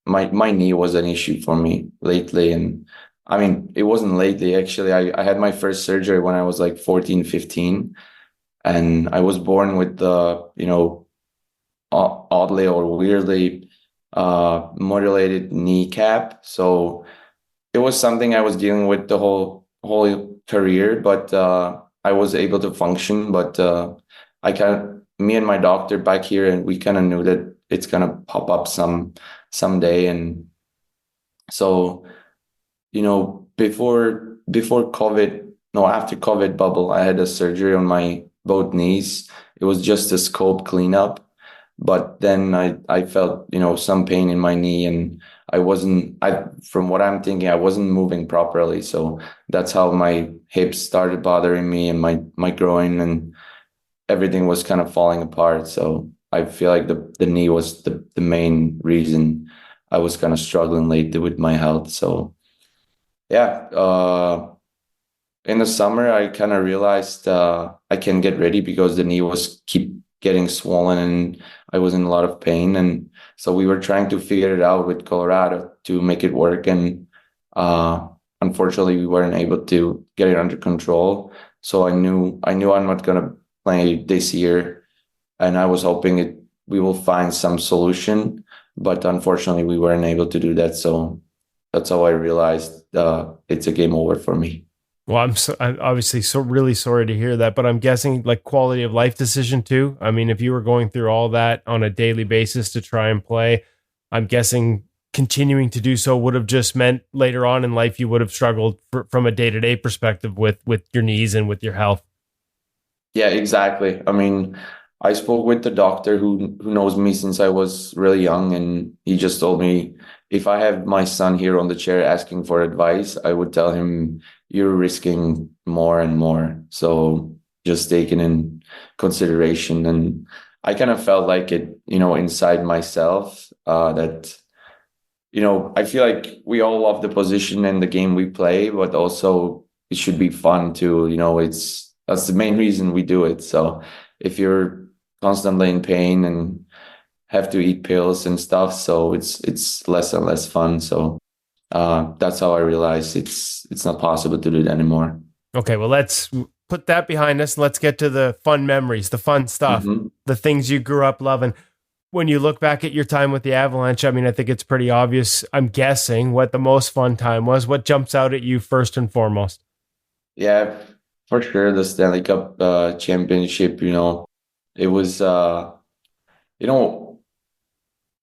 F: my knee was an issue for me lately. And I mean, it wasn't lately, actually. I had my first surgery when I was like 14, 15, and I was born with the, oddly or weirdly modulated kneecap. So it was something I was dealing with the whole career, but I was able to function. But me and my doctor back here, and we kind of knew that it's gonna pop up someday. And so, before COVID, no, after COVID bubble, I had a surgery on my both knees. It was just a scope cleanup, but then I felt some pain in my knee, and from what I'm thinking, I wasn't moving properly. So that's how my hips started bothering me, and my groin, and everything was kind of falling apart. So I feel like the knee was the main reason I was kind of struggling lately with my health. So yeah, in the summer, I kind of realized I can get ready because the knee was keep getting swollen and I was in a lot of pain. And so we were trying to figure it out with Colorado to make it work. And unfortunately, we weren't able to get it under control. So I knew I'm not going to play this year. And I was hoping we will find some solution. But unfortunately, we weren't able to do that. So that's how I realized it's a game over for me.
C: Well, I'm obviously really sorry to hear that, but I'm guessing like quality of life decision too. I mean, if you were going through all that on a daily basis to try and play, I'm guessing continuing to do so would have just meant later on in life you would have struggled from a day-to-day perspective with your knees and with your health.
F: Yeah, exactly. I mean, I spoke with the doctor who knows me since I was really young, and he just told me if I have my son here on the chair asking for advice, I would tell him you're risking more and more. So just take it in consideration. And I kind of felt like it, inside myself, that, I feel like we all love the position and the game we play, but also it should be fun too. That's the main reason we do it. So if you're constantly in pain and have to eat pills and stuff, so it's less and less fun. So that's how I realized it's not possible to do it anymore.
C: Okay, well, let's put that behind us. Let's get to the fun memories, the fun stuff, the things you grew up loving. When you look back at your time with the Avalanche, I mean, I think it's pretty obvious, I'm guessing, what the most fun time was. What jumps out at you first and foremost?
F: Yeah, for sure. The Stanley Cup championship, it was,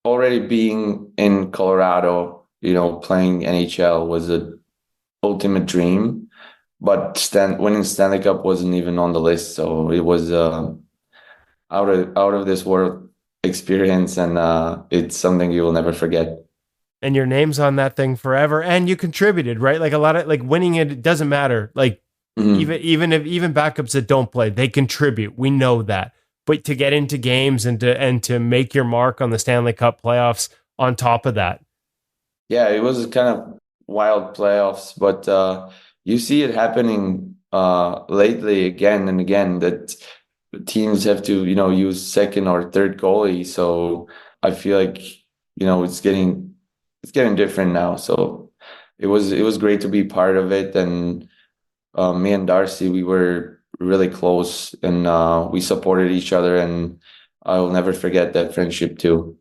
F: already being in Colorado, playing NHL was the ultimate dream. But winning Stanley Cup wasn't even on the list. So it was out of this world experience, and it's something you will never forget.
C: And your name's on that thing forever, and you contributed, right? Like a lot of winning it doesn't matter. Like even backups that don't play, they contribute. We know that. But to get into games and to make your mark on the Stanley Cup playoffs on top of that.
F: Yeah, it was kind of wild playoffs, but you see it happening lately again and again that teams have to, use second or third goalie. So I feel like, it's getting different now. So it was great to be part of it. And me and Darcy, we were really close, and we supported each other, and I'll never forget that friendship too.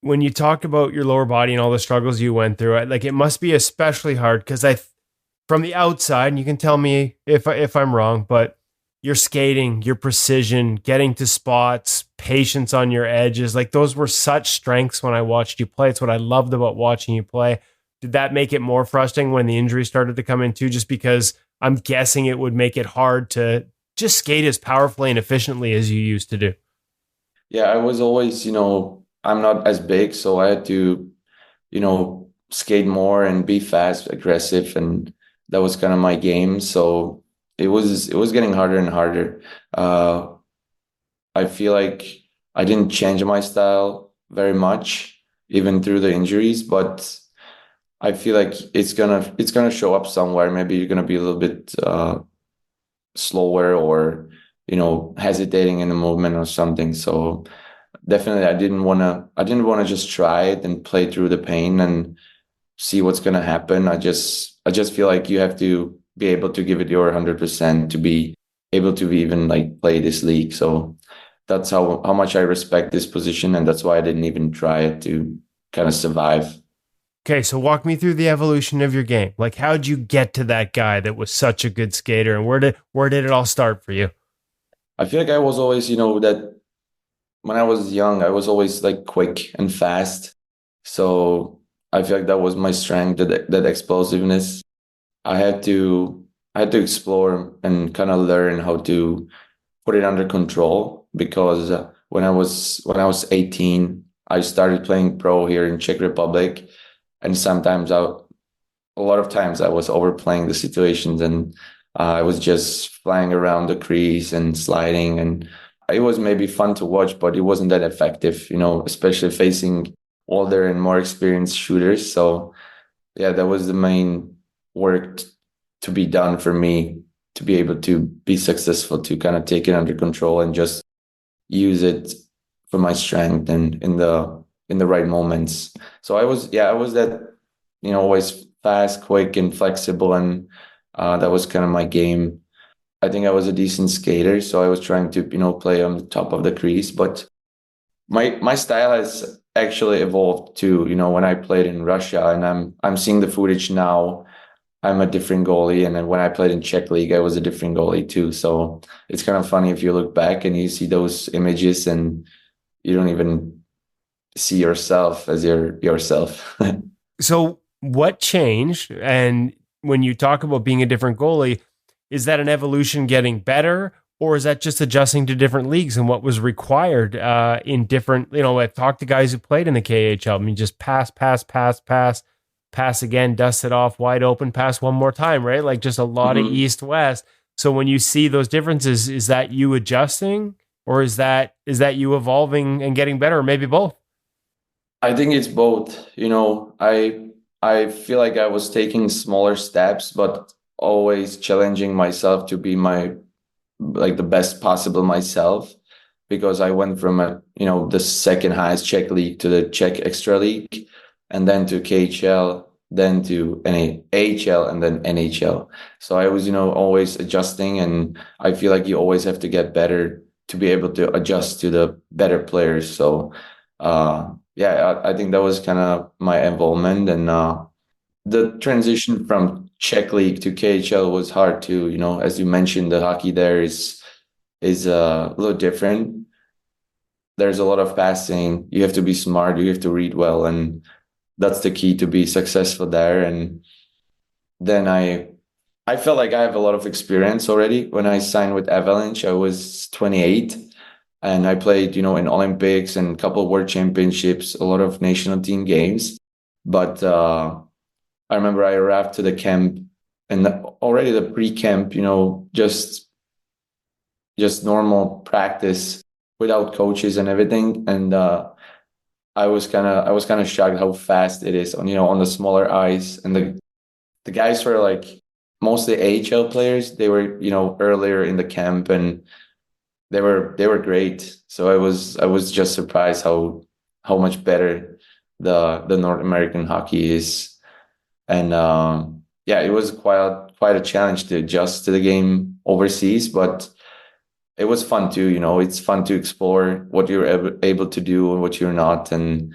C: When you talk about your lower body and all the struggles you went through, it must be especially hard because from the outside, and you can tell me if I'm wrong, but your skating, your precision, getting to spots, patience on your edges, those were such strengths when I watched you play. It's what I loved about watching you play. Did that make it more frustrating when the injuries started to come in too? Just because I'm guessing it would make it hard to just skate as powerfully and efficiently as you used to do.
F: Yeah, I was always, I'm not as big, so I had to, skate more and be fast, aggressive, and that was kind of my game. So it was getting harder and harder. I feel like I didn't change my style very much, even through the injuries, but I feel like it's gonna show up somewhere. Maybe you're gonna be a little bit slower, or hesitating in the movement or something. So definitely, I didn't wanna just try it and play through the pain and see what's gonna happen. I just feel like you have to be able to give it your 100% to be able to even play this league. So that's how much I respect this position, and that's why I didn't even try it to kind of survive.
C: Okay, so walk me through the evolution of your game. How'd you get to that guy that was such a good skater, and where did it all start for you?
F: I feel like I was always, that when I was young, I was always quick and fast. So I feel like that was my strength, that explosiveness. I had to explore and kind of learn how to put it under control, because when I was 18, I started playing pro here in Czech Republic. And sometimes a lot of times I was overplaying the situations, and I was just flying around the crease and sliding, and it was maybe fun to watch, but it wasn't that effective, especially facing older and more experienced shooters. So yeah, that was the main work to be done for me to be able to be successful, to kind of take it under control and just use it for my strength and in the right moments. So I was that, always fast, quick, and flexible, and that was kind of my game. I think I was a decent skater, so I was trying to, play on the top of the crease. But my style has actually evolved too. When I played in Russia, and I'm seeing the footage now, I'm a different goalie, and then when I played in Czech League, I was a different goalie too. So it's kind of funny if you look back and you see those images, and you don't even see yourself as yourself.
C: So what changed? And when you talk about being a different goalie, is that an evolution getting better, or is that just adjusting to different leagues and what was required in different, I've talked to guys who played in the KHL. I mean, just pass again, dust it off, wide open, pass one more time, right? Like just a lot of east-west. So when you see those differences, is that you adjusting, or is that you evolving and getting better, or maybe both?
F: I think it's both. I feel like I was taking smaller steps, but always challenging myself to be the best possible myself, because I went from the second highest Czech league to the Czech Extra League, and then to KHL, then to AHL, and then NHL. So I was always adjusting, and I feel like you always have to get better to be able to adjust to the better players. So I think that was kind of my involvement, and the transition from Czech League to KHL was hard too. As you mentioned, the hockey there is a little different. There's a lot of passing. You have to be smart. You have to read well, and that's the key to be successful there. And then I felt like I have a lot of experience already. When I signed with Avalanche, I was 28, and I played, in Olympics and a couple of World Championships, a lot of national team games. But I remember I arrived to the camp, and already the pre-camp, just normal practice without coaches and everything. And I was kind of shocked how fast it is on the smaller ice. And the guys were like mostly AHL players. They were earlier in the camp, and they were great. So I was just surprised how much better the North American hockey is. And it was quite a challenge to adjust to the game overseas, but it was fun too. It's fun to explore what you're able to do and what you're not. And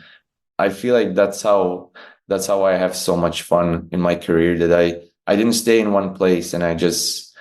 F: I feel like that's how I have so much fun in my career, that I didn't stay in one place, and I just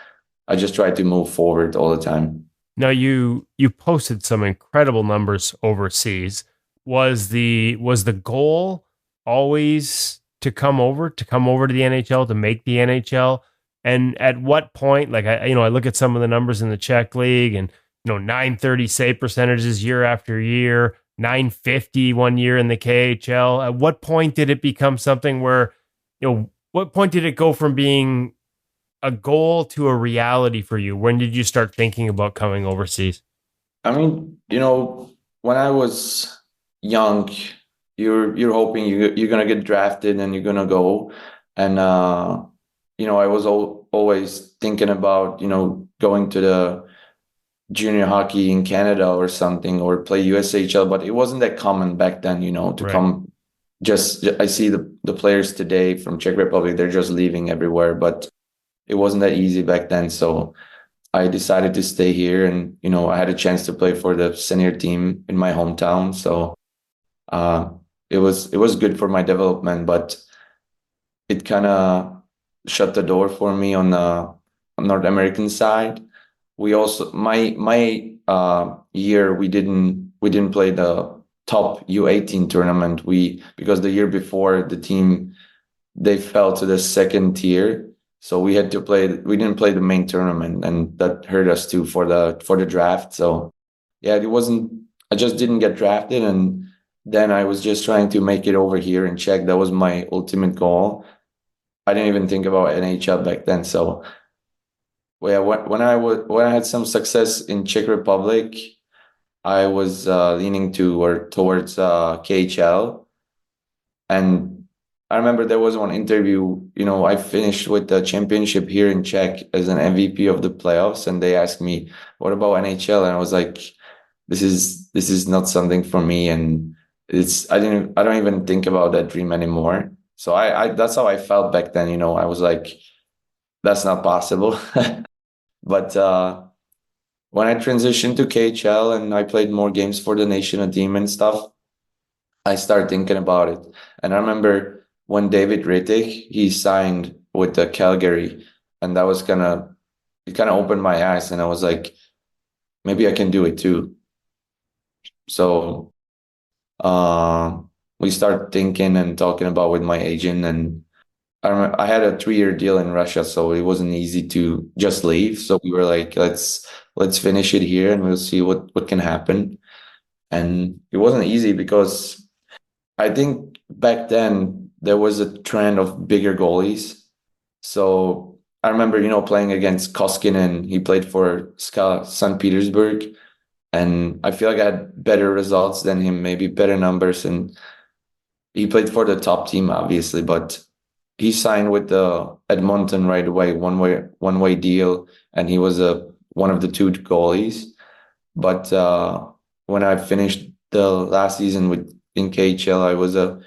F: tried to move forward all the time.
C: Now you posted some incredible numbers overseas. Was the goal always to come over to the NHL, to make the NHL? And at what point, like I look at some of the numbers in the Czech League, and 930 save percentages year after year, 950 one year in the KHL. At what point did it become something where, what point did it go from being a goal to a reality for you? When did you start thinking about coming overseas?
F: I mean, when I was young, you're hoping you're gonna get drafted and you're gonna go, and I was always thinking about going to the junior hockey in Canada or something, or play USHL, but it wasn't that common back then, to come. I see the players today from Czech Republic, they're just leaving everywhere, but it wasn't that easy back then. So I decided to stay here, and I had a chance to play for the senior team in my hometown. So it was good for my development, but it kind of shut the door for me on the North American side. We also my year we didn't play the top U18 tournament. Because the year before, the team, they fell to the second tier. So we didn't play the main tournament, and that hurt us too for the draft. So yeah, I just didn't get drafted, and then I was just trying to make it over here in Czech. That was my ultimate goal. I didn't even think about NHL back then. So yeah, when I had some success in Czech Republic, I was leaning towards KHL, and I remember there was one interview, I finished with the championship here in Czech as an MVP of the playoffs, and they asked me, what about NHL? And I was like, this is not something for me, and I don't even think about that dream anymore. So I that's how I felt back then, I was like, that's not possible. But when I transitioned to KHL and I played more games for the national team and stuff, I started thinking about it. And I remember when David Rittig, he signed with the Calgary, and that was it kind of opened my eyes, and I was like, maybe I can do it too. So we start thinking and talking about with my agent, and I had a 3-year deal in Russia, so it wasn't easy to just leave. So we were like, let's finish it here, and we'll see what can happen. And it wasn't easy because I think back then there was a trend of bigger goalies. So I remember, playing against Koskinen. He played for SKA St. Petersburg, and I feel like I had better results than him, maybe better numbers. And he played for the top team, obviously, but he signed with the Edmonton right away, one way deal, and he was one of the two goalies. But when I finished the last season in KHL, I was a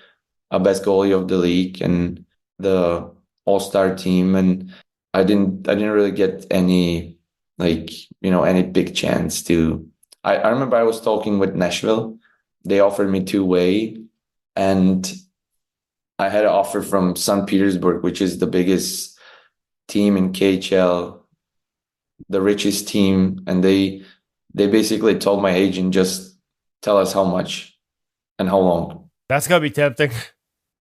F: best goalie of the league and the all-star team, and I didn't really get any, any big chance to. I remember I was talking with Nashville. They offered me two-way, and I had an offer from St. Petersburg, which is the biggest team in KHL, the richest team, and they basically told my agent, just tell us how much and how long.
C: That's gotta be tempting.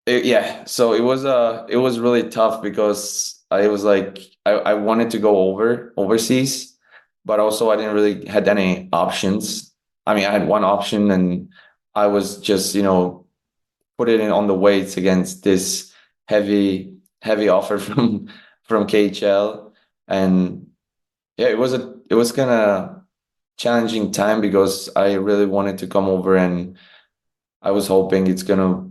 F: Yeah, so it was really tough because I was like I wanted to go overseas, but also I didn't really had any options. I mean, I had one option, and I was just put it in on the weights against this heavy offer from KHL. And yeah, it was kind of challenging time because I really wanted to come over, and I was hoping it's gonna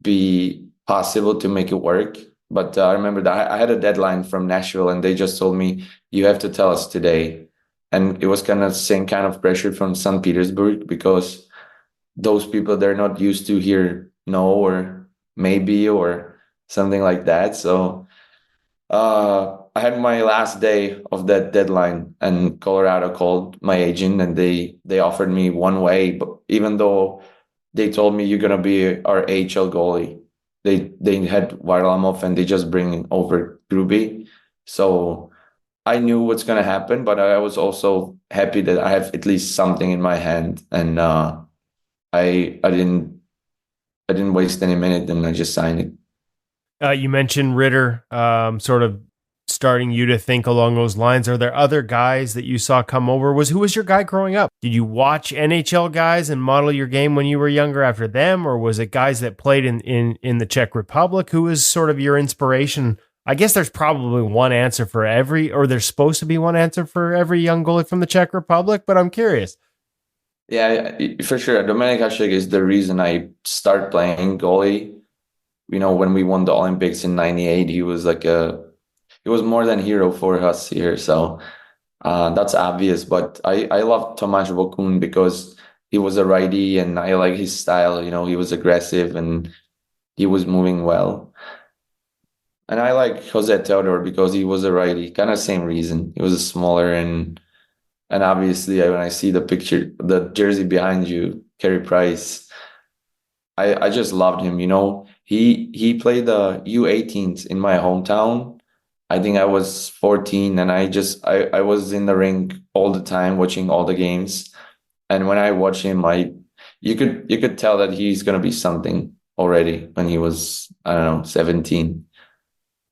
F: be possible to make it work. But I remember that I had a deadline from Nashville, and they just told me, you have to tell us today. And it was kind of same kind of pressure from St. Petersburg, because those people, they're not used to hear no or maybe or something like that. So I had my last day of that deadline, and Colorado called my agent, and they offered me one way, but even though they told me, you're gonna be our AHL goalie. They had Varlamov, and they just bring over Gruby. So I knew what's gonna happen, but I was also happy that I have at least something in my hand, and I didn't waste any minute, and I just signed it.
C: You mentioned Ritter, sort of starting you to think along those lines. Are there other guys that you saw come over? Who was your guy growing up? Did you watch NHL guys and model your game when you were younger after them? Or was it guys that played in the Czech Republic? Who was sort of your inspiration? I guess there's probably one answer for there's supposed to be one answer for every young goalie from the Czech Republic, but I'm curious.
F: Yeah, for sure. Dominik Hasek is the reason I started playing goalie. When we won the Olympics in '98, he was he was more than a hero for us here. So that's obvious. But I love Tomáš Vokun because he was a righty, and I like his style. He was aggressive and he was moving well. And I like Jose Teodor because he was a righty, kind of same reason. He was smaller, and obviously when I see the picture, the jersey behind you, Carey Price, I just loved him. He played the U18s in my hometown. I think I was 14, and I was in the rink all the time watching all the games. And when I watch him, you could tell that he's gonna be something already when he was, I don't know, 17.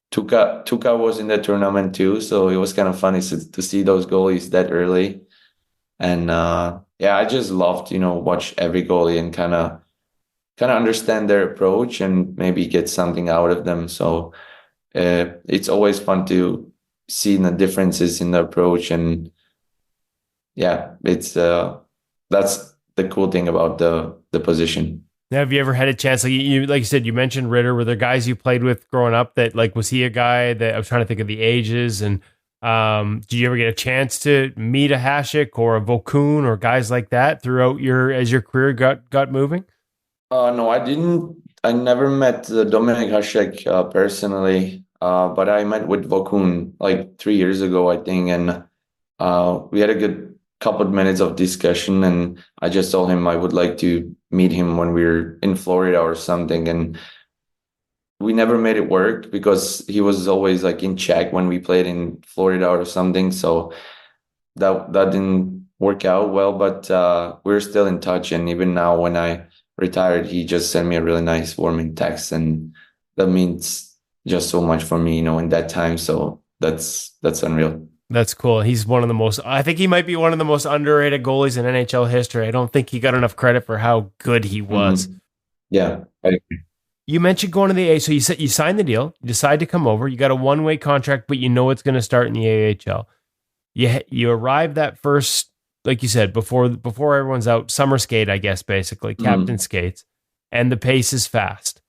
F: Tuka was in the tournament too, so it was kind of funny to see those goalies that early. And yeah, I just loved watch every goalie and kind of understand their approach and maybe get something out of them. So it's always fun to see the differences in the approach, and yeah, it's that's the cool thing about the position.
C: Now, have you ever had a chance, like you said, you mentioned Ritter, were there guys you played with growing up that, was he a guy that, I was trying to think of the ages, and did you ever get a chance to meet a Hasek or a Vokun or guys like that throughout as your career got moving?
F: No, I didn't. I never met Dominik Hasek personally, but I met with Vokun like 3 years ago, I think, and we had a good couple of minutes of discussion, and I just told him I would like to meet him when we were in Florida or something, and we never made it work because he was always in Czech when we played in Florida or something, so that didn't work out well, but we're still in touch. And even now when I retired, he just sent me a really nice warming text, and that means just so much for me, in that time. So that's unreal.
C: That's cool. I think he might be one of the most underrated goalies in NHL history. I don't think he got enough credit for how good he was.
F: Yeah, I agree.
C: You mentioned going to the A. So you said you signed the deal, you decide to come over, you got a one-way contract, but you know it's going to start in the AHL. You arrive that first, like you said, before everyone's out, summer skate, I guess, basically, captain skates, and the pace is fast.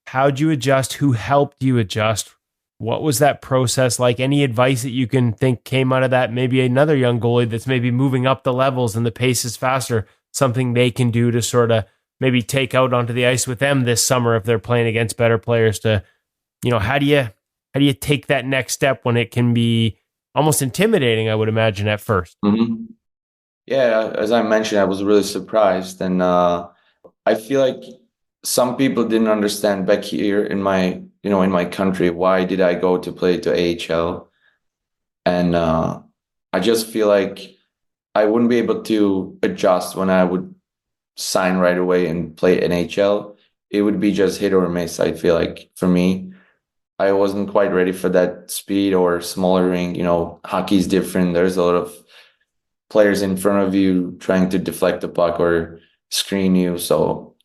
C: How'd you adjust? Who helped you adjust? What was that process like? Any advice that you can think came out of that? Maybe another young goalie that's maybe moving up the levels and the pace is faster, something they can do to sort of maybe take out onto the ice with them this summer if they're playing against better players to, how do you take that next step when it can be almost intimidating, I would imagine, at first?
F: Mm-hmm. Yeah, as I mentioned, I was really surprised. And I feel like some people didn't understand back here in my country, why did I go to play to AHL? And I just feel like I wouldn't be able to adjust when I would sign right away and play NHL. It would be just hit or miss, I feel like, for me. I wasn't quite ready for that speed or smaller rink. Hockey's different. There's a lot of players in front of you trying to deflect the puck or screen you. So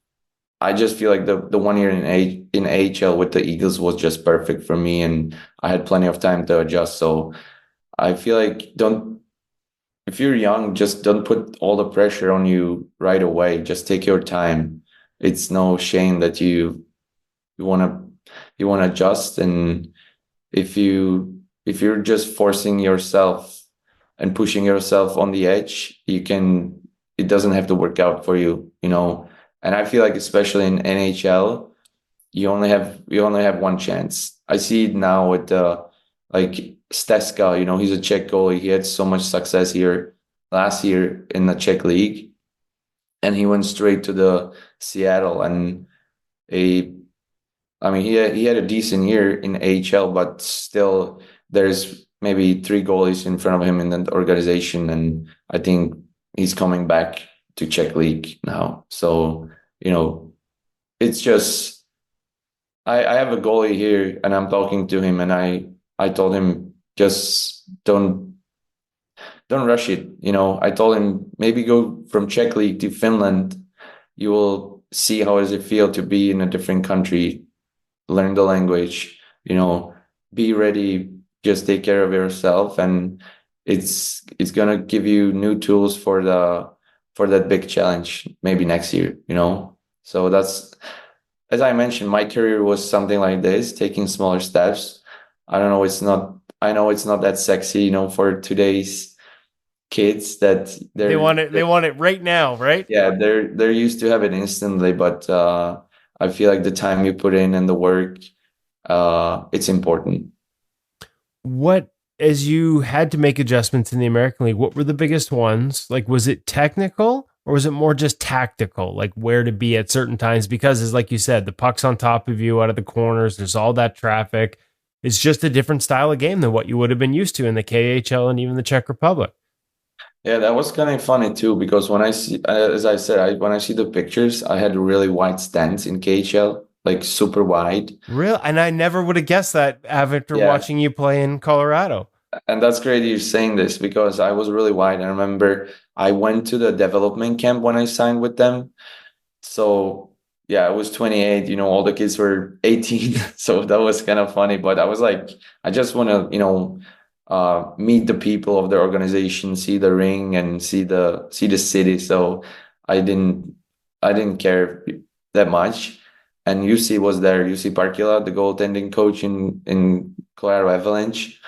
F: I just feel like the 1 year in AHL with the Eagles was just perfect for me, and I had plenty of time to adjust. So I feel like if you're young, just don't put all the pressure on you right away. Just take your time. It's no shame that you want to adjust, and if you're just forcing yourself and pushing yourself on the edge, it doesn't have to work out for you, And I feel like especially in NHL, you only have one chance. I see it now with like Steska, he's a Czech goalie. He had so much success here last year in the Czech league, and he went straight to the Seattle, and he had a decent year in AHL, but still there's maybe 3 goalies in front of him in the organization, and I think he's coming back to Czech league now. So, it's just I have a goalie here, and I'm talking to him, and I told him, just don't rush it. I told him, maybe go from Czech league to Finland. You will see how does it feel to be in a different country, learn the language, be ready, just take care of yourself, and it's gonna give you new tools for that big challenge maybe next year. So that's, as I mentioned, my career was something like this, taking smaller steps. I know it's not that sexy, for today's kids, that
C: They want it right now, right?
F: Yeah, they're used to have it instantly, but I feel like the time you put in and the work, it's important.
C: What, as you had to make adjustments in the American League, what were the biggest ones? Like, was it technical or was it more just tactical, like where to be at certain times? Because, as like you said, the puck's on top of you out of the corners. There's all that traffic. It's just a different style of game than what you would have been used to in the KHL and even the Czech Republic.
F: Yeah, that was kind of funny too, because when I see, as I said, when I see the pictures, I had really wide stands in KHL, like super wide.
C: Real, and I never would have guessed that after watching you play in Colorado.
F: And that's great you're saying this, because I was really wide. I remember I went to the development camp when I signed with them. So yeah, I was 28, all the kids were 18. So that was kind of funny, but I was like, I just want to, meet the people of the organization, see the ring, and see the city. So I didn't care that much. And UC was there, UC Parkila, the goaltending coach in Colorado Avalanche.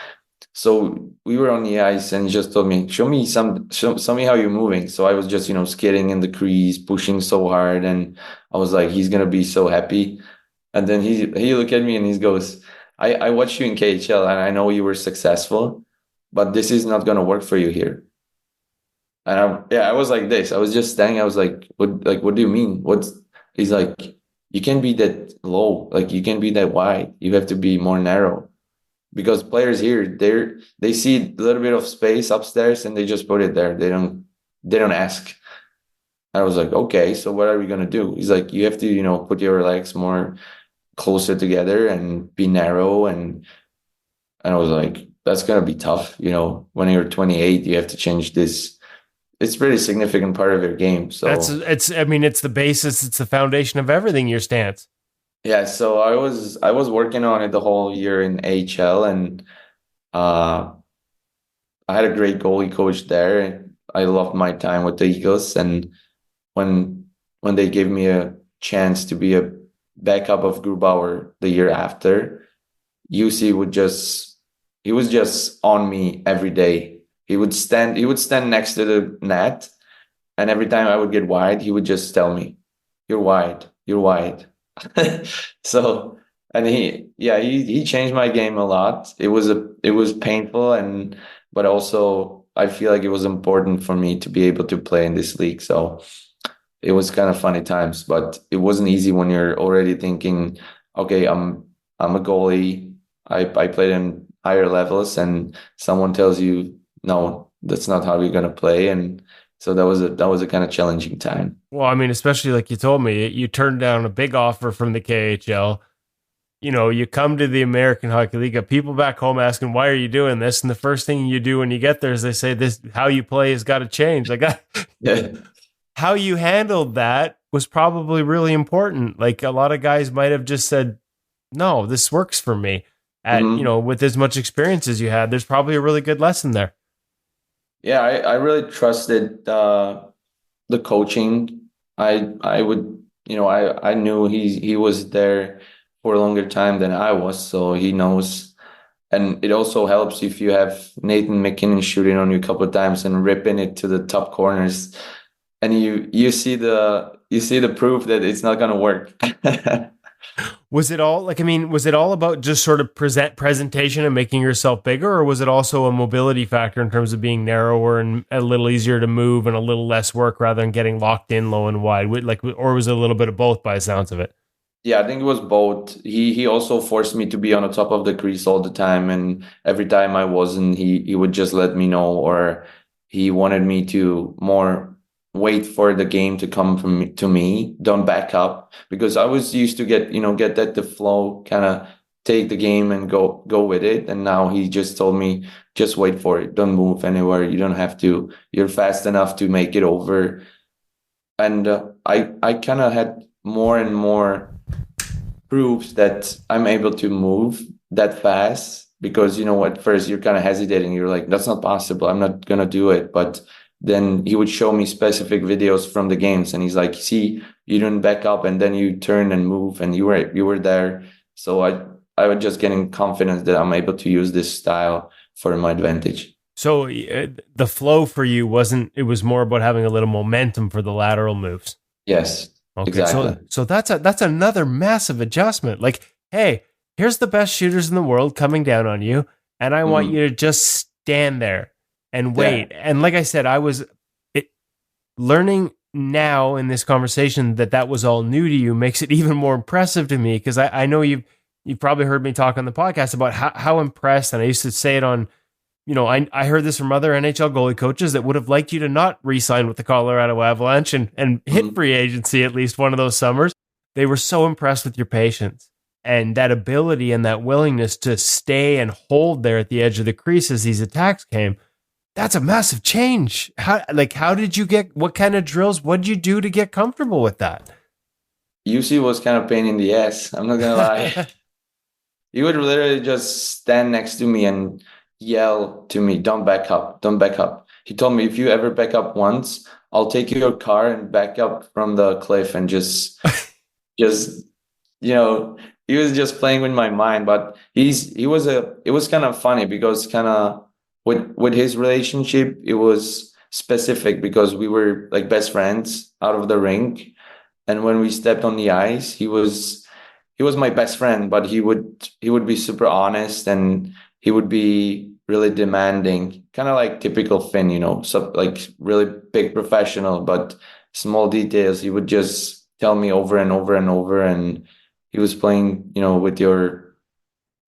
F: So we were on the ice, and he just told me, show me how you're moving. So I was just, skating in the crease, pushing so hard, and I was like, he's gonna be so happy. And then he looked at me and he goes, I watched you in KHL, and I know you were successful, but this is not gonna work for you here. And I was like this. I was just standing. I was like, what do you mean? He's like, you can't be that low. Like, you can't be that wide. You have to be more narrow. Because players here, they see a little bit of space upstairs and they just put it there. They don't ask. I was like, okay, so what are we gonna do? He's like, you have to, put your legs more closer together and be narrow. And I was like, that's gonna be tough. When you're 28, you have to change this. It's a pretty significant part of your game. So
C: it's the basis, it's the foundation of everything, your stance.
F: yeah, so I was working on it the whole year in AHL, and uh, I had a great goalie coach there. I loved my time with the Eagles, and when when they gave me a chance to be a backup of Grubauer the year after, UC he was just on me every day. He would stand next to the net, and every time I would get wide, he would just tell me, "You're wide, you're wide." So, and he changed my game a lot. It was painful, but also I feel like it was important for me to be able to play in this league. So it was kind of funny times, but it wasn't easy when you're already thinking, okay, I'm a goalie. I played in higher levels, and someone tells you, no, that's not how you're gonna play. And so that was a kind of challenging time.
C: Well, I mean, especially like you told me, you turned down a big offer from the KHL. You come to the American Hockey League, got people back home asking, why are you doing this? And the first thing you do when you get there is they say, this, how you play has got to change. Like,
F: Yeah.
C: how you handled that was probably really important. Like, a lot of guys might have just said, no, this works for me. With as much experience as you had, there's probably a really good lesson there.
F: Yeah, I really trusted the coaching. I would, I knew he was there for a longer time than I was, so he knows. And it also helps if you have Nathan McKinnon shooting on you a couple of times and ripping it to the top corners, and you see the proof that it's not gonna work.
C: Was it all about just sort of presentation and making yourself bigger, or was it also a mobility factor in terms of being narrower and a little easier to move and a little less work rather than getting locked in low and wide? Or was it a little bit of both by the sounds of it?
F: Yeah, I think it was both. He also forced me to be on the top of the crease all the time, and every time I wasn't, he would just let me know, or he wanted me to more wait for the game to come to me, don't back up, because I was used to get that the flow, kind of take the game and go with it, and now he just told me, just wait for it, don't move anywhere, you don't have to, you're fast enough to make it over. And I kind of had more and more proves that I'm able to move that fast, because at first you're kind of hesitating, you're like, that's not possible, I'm not gonna do it. But then he would show me specific videos from the games, and he's like, see, you didn't back up, and then you turn and move, and you were there. So I was just getting confidence that I'm able to use this style for my advantage.
C: So the flow for you it was more about having a little momentum for the lateral moves.
F: Yes.
C: Okay,
F: Exactly.
C: so that's another massive adjustment. Like, hey, here's the best shooters in the world coming down on you, and I want you to just stand there and wait. Yeah. And like I said, learning now in this conversation that was all new to you makes it even more impressive to me, because I know you've probably heard me talk on the podcast about how impressed, and I used to say it on, I heard this from other NHL goalie coaches that would have liked you to not re-sign with the Colorado Avalanche and hit free agency at least one of those summers. They were so impressed with your patience and that ability and that willingness to stay and hold there at the edge of the crease as these attacks came. That's a massive change. How did you what kind of drills, what did you do to get comfortable with that?
F: UC was kind of pain in the ass, I'm not gonna lie. He would literally just stand next to me and yell to me, don't back up, don't back up. He told me, if you ever back up once, I'll take your car and back up from the cliff, and just he was just playing with my mind. But it was kind of funny, because kind of with his relationship, it was specific, because we were like best friends out of the rink. And when we stepped on the ice, he was my best friend, but he would be super honest, and he would be really demanding, kind of like typical Finn, so like really big professional, but small details he would just tell me over and over and over. And he was playing, with your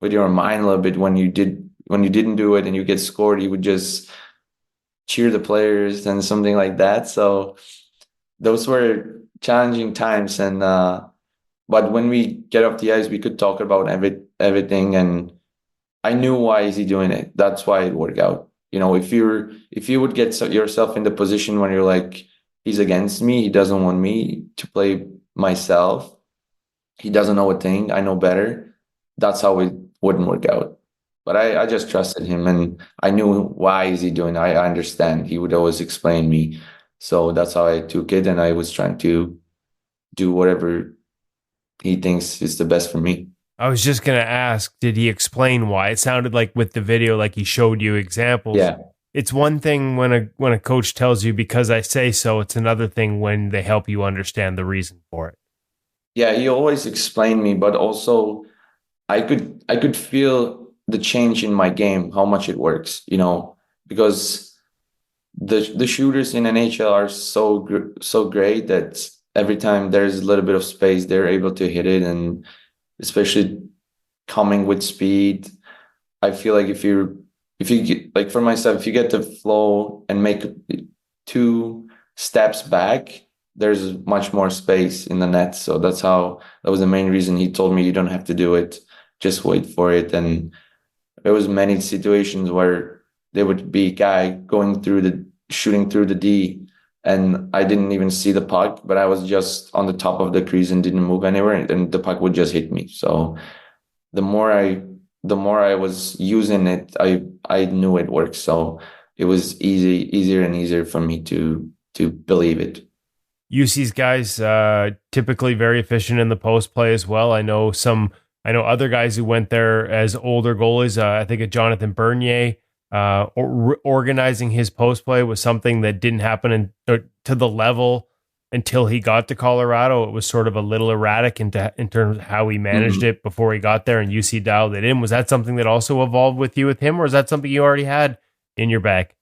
F: mind a little bit. When you didn't do it and you get scored, he would just cheer the players and something like that. So those were challenging times. And but when we get off the ice, we could talk about everything, and I knew why is he doing it. That's why it worked out. If you would get yourself in the position when you're like, he's against me, he doesn't want me to play myself, he doesn't know a thing, I know better. That's how it wouldn't work out. But I just trusted him, and I knew why is he doing it. I understand. He would always explain me. So that's how I took it, and I was trying to do whatever he thinks is the best for me.
C: I was just going to ask, did he explain why? It sounded like with the video, like he showed you examples.
F: Yeah.
C: It's one thing when a coach tells you because I say so. It's another thing when they help you understand the reason for it.
F: Yeah, he always explained me, but also I could feel the change in my game, how much it works, because the shooters in NHL are so great that every time there's a little bit of space, they're able to hit it, and especially coming with speed. I feel like if you get, like for myself, if you get the flow and make 2 steps back, there's much more space in the net. So that was the main reason he told me you don't have to do it, just wait for it. And there was many situations where there would be a guy shooting through the D, and I didn't even see the puck, but I was just on the top of the crease and didn't move anywhere, and the puck would just hit me. So the more I was using it, I knew it worked. So it was easier and easier for me to believe it.
C: UC's guys typically very efficient in the post play as well. I know other guys who went there as older goalies. I think of Jonathan Bernier. Organizing his post play was something that didn't happen to the level until he got to Colorado. It was sort of a little erratic in terms of how he managed it before he got there, and UC dialed it in. Was that something that also evolved with him, or is that something you already had in your bag?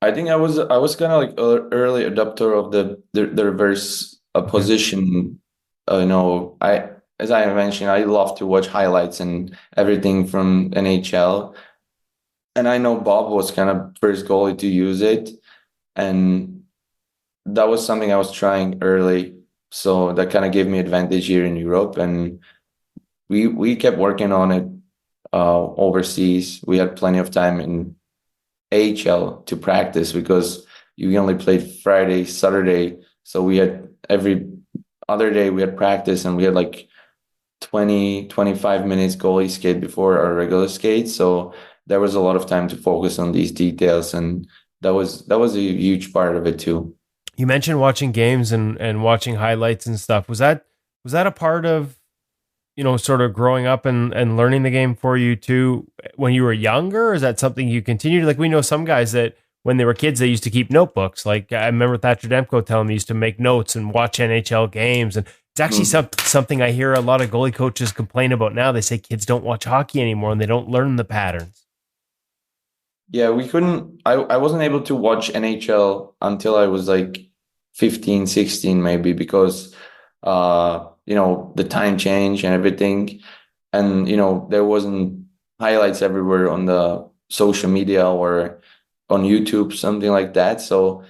F: I think I was kind of like an early adopter of the reverse position. As I mentioned, I love to watch highlights and everything from NHL. And I know Bob was kind of first goalie to use it. And that was something I was trying early. So that kind of gave me advantage here in Europe. And we kept working on it overseas. We had plenty of time in AHL to practice because you only played Friday, Saturday. So we had every other day we had practice, and we had like 25 minutes goalie skate before our regular skate. So there was a lot of time to focus on these details, and that was a huge part of it too.
C: You mentioned watching games and watching highlights and stuff. Was that a part of, sort of growing up and learning the game for you too when you were younger? Or is that something you continued? Like, we know some guys that when they were kids, they used to keep notebooks. Like, I remember Thatcher Demko telling me he used to make notes and watch NHL games. And it's actually something I hear a lot of goalie coaches complain about now. They say kids don't watch hockey anymore and they don't learn the patterns.
F: Yeah, we couldn't. I wasn't able to watch NHL until I was like 15, 16 maybe, because the time change and everything. And, there wasn't highlights everywhere on the social media or on YouTube, something like that. So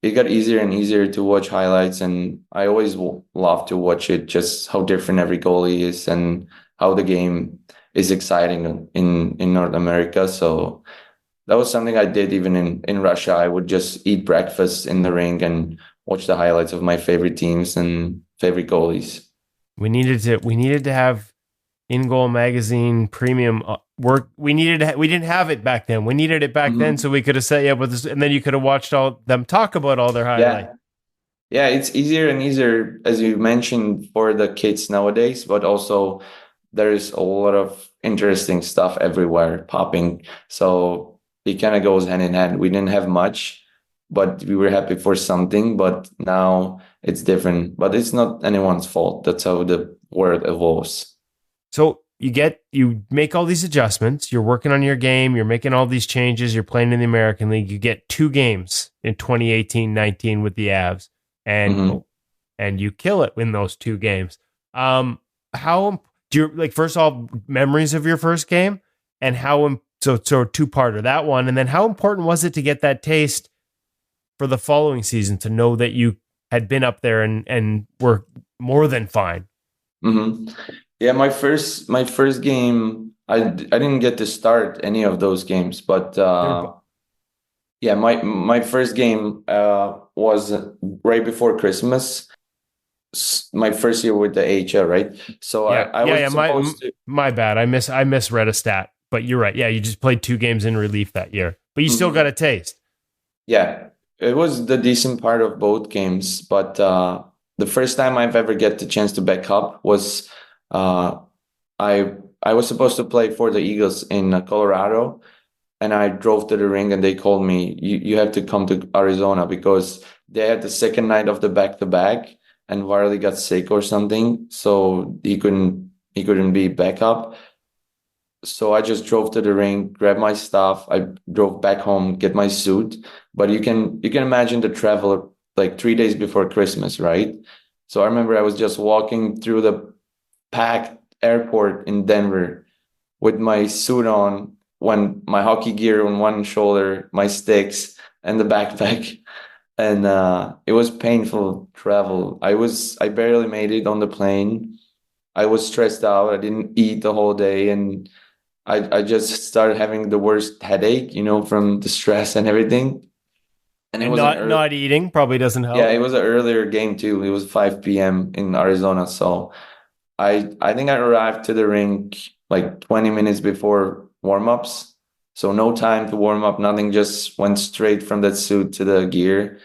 F: it got easier and easier to watch highlights. And I always love to watch it, just how different every goalie is and how the game is exciting in North America. So that was something I did even in Russia. I would just eat breakfast in the rink and watch the highlights of my favorite teams and favorite goalies.
C: We needed to have In Goal Magazine premium work. We didn't have it back then. We needed it back then, so we could have set you up with this, and then you could have watched all them talk about all their highlights.
F: Yeah, it's easier and easier, as you mentioned, for the kids nowadays, but also there's a lot of interesting stuff everywhere popping. So it kind of goes hand in hand. We didn't have much, but we were happy for something. But now it's different. But it's not anyone's fault. That's how the world evolves.
C: So you make all these adjustments. You're working on your game. You're making all these changes. You're playing in the American League. You get 2 games in 2018-19 with the Avs, and you kill it in those 2 games. How do you, like, first of all, memories of your first game, and how? So 2-parter, that one. And then how important was it to get that taste for the following season, to know that you had been up there and were more than fine.
F: Mm-hmm. Yeah, my first game, I didn't get to start any of those games, but yeah, my first game was right before Christmas. My first year with the AHL, right? So I was supposed to.
C: My bad. I misread a stat, but you're right. Yeah, you just played 2 games in relief that year, but you still got a taste.
F: Yeah, it was the decent part of both games, but the first time I've ever get the chance to back up was uh, I was supposed to play for the Eagles in Colorado, and I drove to the ring, and they called me, you have to come to Arizona because they had the second night of the back to back, and Varley got sick or something, so he couldn't be back up. So I just drove to the rink, grabbed my stuff. I drove back home, get my suit. But you can imagine the travel like 3 days before Christmas, right? So I remember I was just walking through the packed airport in Denver with my suit on, when my hockey gear on one shoulder, my sticks, and the backpack. And it was painful travel. I barely made it on the plane. I was stressed out. I didn't eat the whole day, and I just started having the worst headache, from the stress and everything. And it
C: And
F: was
C: not eating probably doesn't help.
F: yeah, it was an earlier game too. It was 5 p.m. in Arizona. So I think I arrived to the rink like 20 minutes before warm-ups. So no time to warm up, nothing, just went straight from that suit to the gear.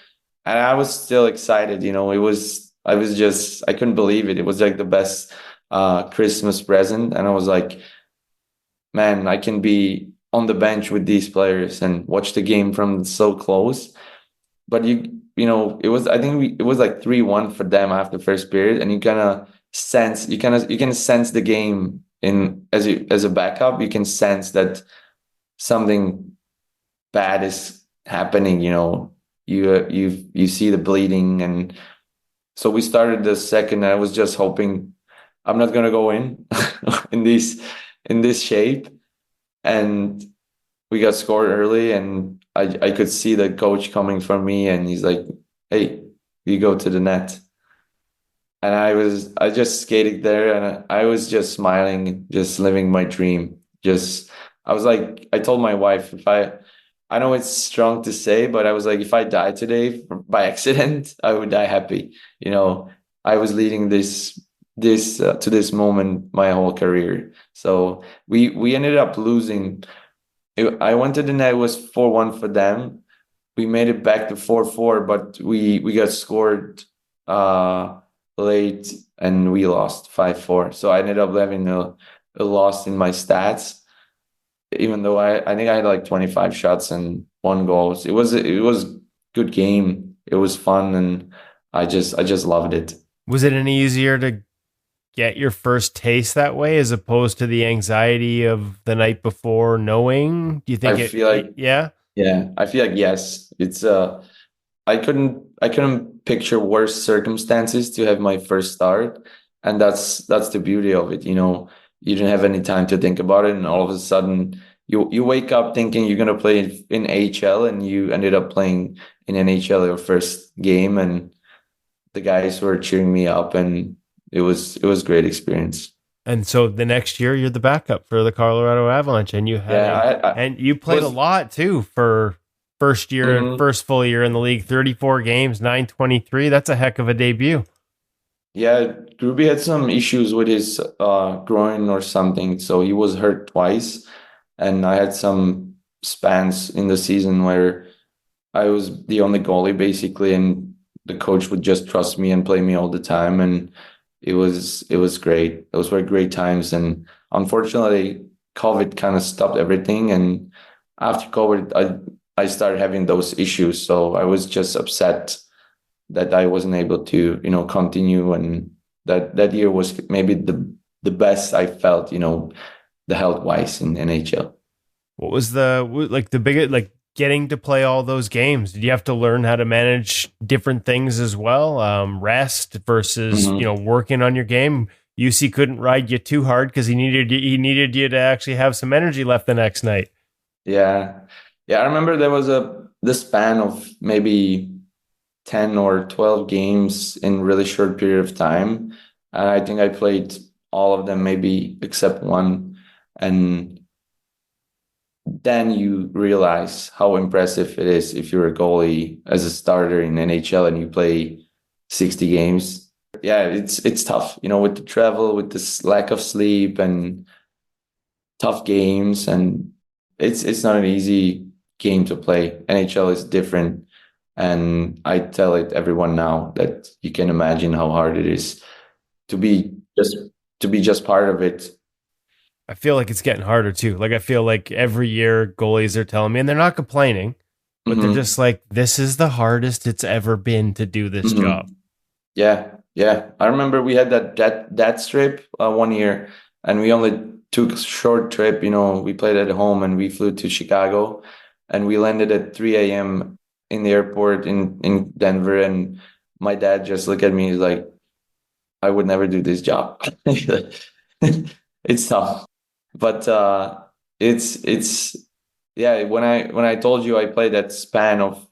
F: And I was still excited, I couldn't believe it. It was like the best Christmas present. And I was like, man, I can be on the bench with these players and watch the game from so close. But I think it was like 3-1 for them after the first period, and you can sense the game in as a backup. You can sense that something bad is happening. You see the bleeding, and so we started the second. And I was just hoping I'm not gonna go in in this shape, and we got scored early, and I could see the coach coming for me, and he's like, "Hey, you go to the net." And I just skated there, and I was just smiling, just living my dream. I was like, I told my wife, I know it's strong to say, but I was like, if I die today by accident, I would die happy. I was leading this to this moment my whole career. So we ended up losing. I went to the net, it was 4-1 for them. We made it back to 4-4, but we got scored late, and we lost 5-4. So I ended up having a loss in my stats, even though I think I had like 25 shots and 1 goal. It was good game. It was fun, and I just loved it.
C: Was it any easier to get your first taste that way as opposed to the anxiety of the night before knowing? Do you think
F: yeah, I feel like yes. It's I couldn't picture worse circumstances to have my first start, and that's the beauty of it. You didn't have any time to think about it, and all of a sudden you wake up thinking you're gonna play in AHL, and you ended up playing in NHL your first game, and the guys were cheering me up, and it was a great experience.
C: And so the next year you're the backup for the Colorado Avalanche, and you had and you played a lot too for first year and first full year in the league. 34 games, 923. That's a heck of a debut.
F: Yeah, Gruby had some issues with his groin or something, so he was hurt twice, and I had some spans in the season where I was the only goalie basically, and the coach would just trust me and play me all the time, and it was great. Those were great times, and unfortunately, COVID kind of stopped everything. And after COVID, I started having those issues, so I was just upset that I wasn't able to, continue. And that year was maybe the best I felt, the health wise in NHL.
C: What was the biggest getting to play all those games? Did you have to learn how to manage different things as well? Rest versus, working on your game. UC couldn't ride you too hard because he needed you to actually have some energy left the next night.
F: Yeah. I remember there was the span of maybe 10 or 12 games in really short period of time. And I think I played all of them, maybe except one. And then you realize how impressive it is if you're a goalie as a starter in NHL and you play 60 games. Yeah, it's tough, with the travel, with this lack of sleep and tough games, and it's not an easy game to play. NHL is different, and I tell it everyone now that you can imagine how hard it is to be just part of it.
C: I feel like it's getting harder too. Like I feel like every year goalies are telling me, and they're not complaining, but they're just like, this is the hardest it's ever been to do this job.
F: Yeah. I remember we had that trip one year, and we only took a short trip. We played at home, and we flew to Chicago, and we landed at 3 a.m. in the airport in Denver. And my dad just looked at me. He's like, I would never do this job. It's tough, but it's yeah. When I told you I played that span of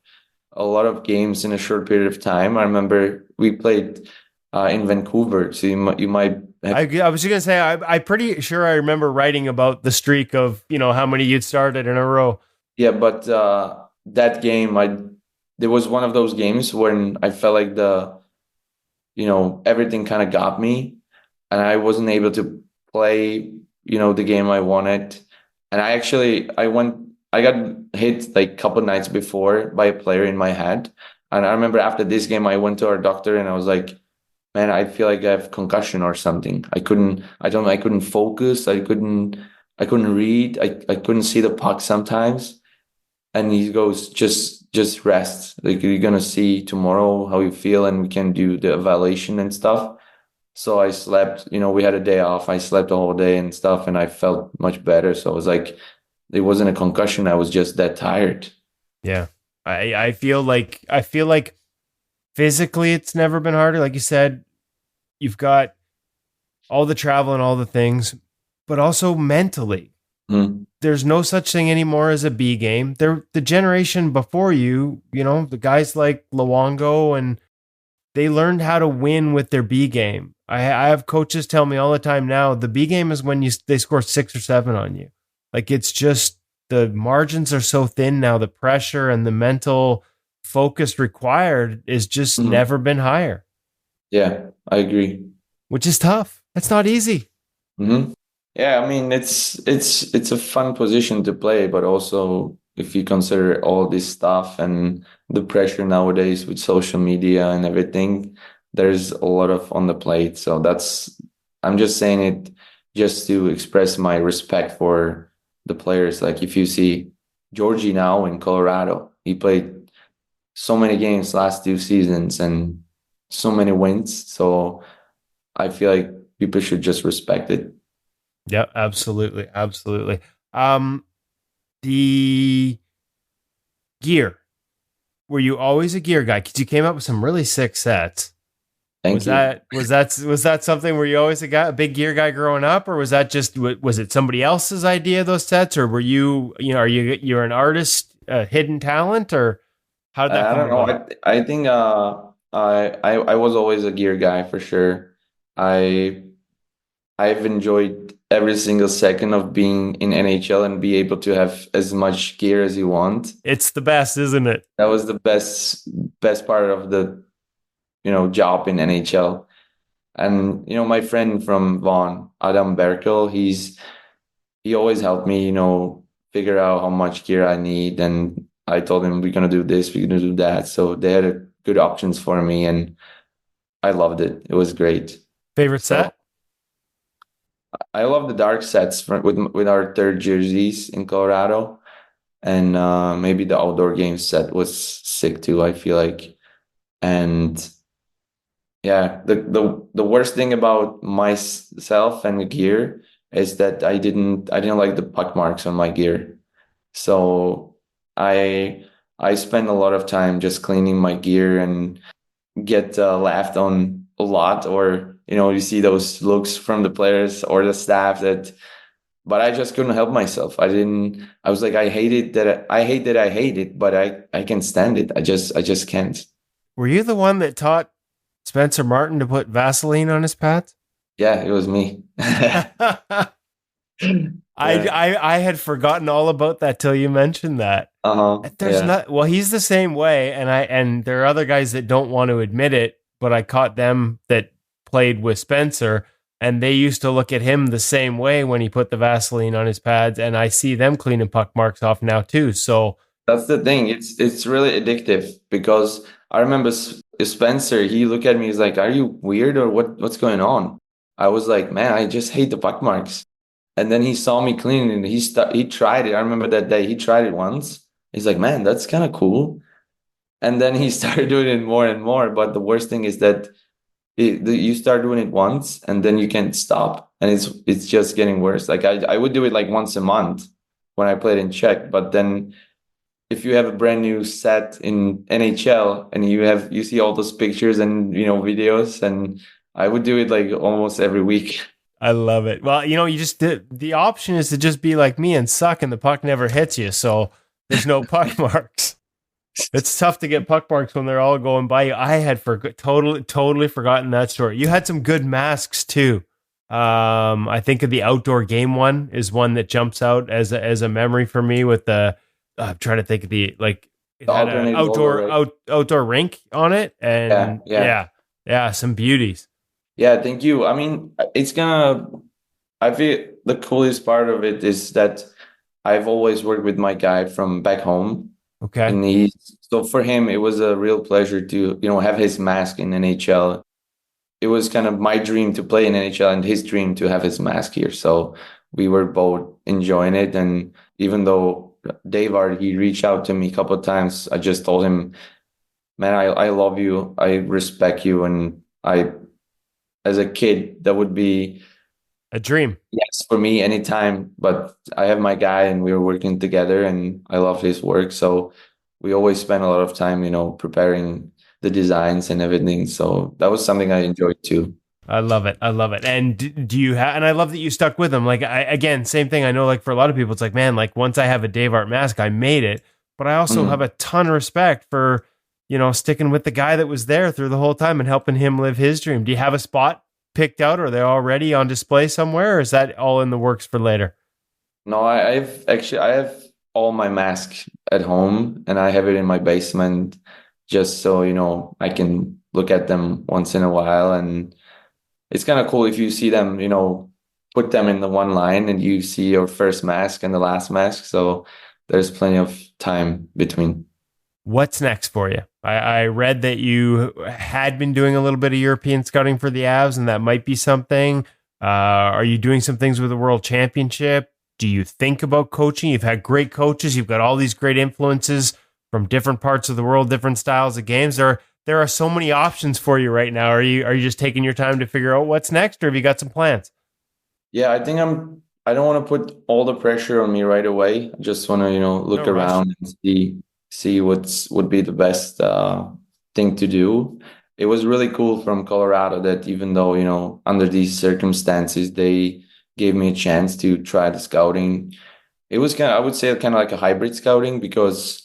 F: a lot of games in a short period of time, I remember we played in Vancouver. So you might have.
C: I was just gonna say I'm pretty sure I remember writing about the streak of how many you'd started in a row.
F: Yeah, but that game, there was one of those games when I felt like everything kind of got me, and I wasn't able to play, the game I wanted. And I got hit like a couple nights before by a player in my head. And I remember after this game, I went to our doctor and I was like, man, I feel like I have concussion or something. I couldn't focus. I couldn't read. I couldn't see the puck sometimes. And he goes, just rest. Like, you're going to see tomorrow how you feel, and we can do the evaluation and stuff. So I slept, we had a day off. I slept the whole day and stuff, and I felt much better. So I was like, it wasn't a concussion. I was just that tired.
C: Yeah. I feel like physically it's never been harder. Like you said, you've got all the travel and all the things, but also mentally. There's no such thing anymore as a B game. The generation before you, the guys like Luongo, and they learned how to win with their B game. I have coaches tell me all the time now, the B game is when they score 6 or 7 on you. Like, it's just, the margins are so thin now. The pressure and the mental focus required is just never been higher.
F: Yeah, I agree.
C: Which is tough. That's not easy.
F: Yeah, I mean, it's a fun position to play, but also if you consider all this stuff and the pressure nowadays with social media and everything, there's a lot of on the plate. So I'm just saying it just to express my respect for the players. Like, if you see Georgie now in Colorado, he played so many games last 2 seasons and so many wins. So I feel like people should just respect it.
C: Yeah, absolutely. Absolutely. The gear. Were you always a gear guy? Because you came up with some really sick sets.
F: Thank you.
C: Was that something? Were you always a big gear guy growing up, or was it somebody else's idea, those sets, or were you you're an artist, a hidden talent, or how did that come about?
F: I don't know. I think I was always a gear guy for sure. I've enjoyed every single second of being in NHL and be able to have as much gear as you want.
C: It's the best, isn't it?
F: That was the best part of the job in NHL. And my friend from Vaughan, Adam Berkel, he always helped me figure out how much gear I need, and I told him, we're gonna do this, we're gonna do that. So they had good options for me, and I loved it. It was great.
C: Favorite set?
F: I love the dark sets with our third jerseys in Colorado, and maybe the outdoor game set was sick too, I feel like. And yeah, the worst thing about myself and the gear is that I didn't like the puck marks on my gear, so I spend a lot of time just cleaning my gear and get laughed on a lot, or you see those looks from the players or the staff but I just couldn't help myself. I was like, I hate it, but I can stand it. I just can't.
C: Were you the one that taught Spencer Martin to put Vaseline on his pads?
F: Yeah, it was me.
C: I had forgotten all about that till you mentioned that. There's
F: Yeah.
C: not well, he's the same way, and there are other guys that don't want to admit it, but I caught them that played with Spencer, and they used to look at him the same way when he put the Vaseline on his pads, and I see them cleaning puck marks off now too. So
F: That's the thing. It's really addictive because I remember Spencer. He looked at me. He's like, "Are you weird or what's going on?" I was like, "Man, I just hate the puck marks." And then he saw me cleaning and he tried it. I remember that day he tried it once. He's like, "Man, that's kind of cool." And then he started doing it more and more. But the worst thing is that you start doing it once and then you can't stop, and it's just getting worse. Like I would do it like once a month when I played in Czech, but then if you have a brand new set in NHL and you see all those pictures and videos, and I would do it like almost every week.
C: I love it. Well, you just the option is to just be like me and suck, and the puck never hits you, so there's no puck marks. It's tough to get puck marks when they're all going by you. I had totally forgotten that story. You had some good masks too. I think of the outdoor game one is one that jumps out as a memory for me with the. I'm trying to think of it had an outdoor rink on it, and yeah, some beauties.
F: Yeah, thank you. I mean, I feel the coolest part of it is that I've always worked with my guy from back home.
C: Okay.
F: And so for him, it was a real pleasure to, have his mask in NHL. It was kind of my dream to play in NHL and his dream to have his mask here. So we were both enjoying it. And even though David, he reached out to me a couple of times, I just told him, man, I love you. I respect you. And as a kid, that would be
C: a dream.
F: Yes, for me anytime. But I have my guy and we were working together and I love his work. So we always spend a lot of time, preparing the designs and everything. So that was something I enjoyed too.
C: I love it. And do you have, and I love that you stuck with them. Like, again, same thing. I know, like, for a lot of people, it's like, man, like, once I have a Dave Art mask, I made it. But I also have a ton of respect for, sticking with the guy that was there through the whole time and helping him live his dream. Do you have a spot picked out, or are they already on display somewhere, or is that all in the works for later?
F: No, I have all my masks at home and I have it in my basement just so, I can look at them once in a while. And it's kind of cool if you see them, put them in the one line and you see your first mask and the last mask. So there's plenty of time between.
C: What's next for you? I read that you had been doing a little bit of European scouting for the Avs, and that might be something. Are you doing some things with the World Championship? Do you think about coaching? You've had great coaches. You've got all these great influences from different parts of the world, different styles of games. There are so many options for you right now. Are you just taking your time to figure out what's next, or have you got some plans?
F: Yeah, I think I don't want to put all the pressure on me right away. I just want to, look around and see would be the best thing to do. It was really cool from Colorado that even though, under these circumstances, they gave me a chance to try the scouting. It was I would say kind of like a hybrid scouting because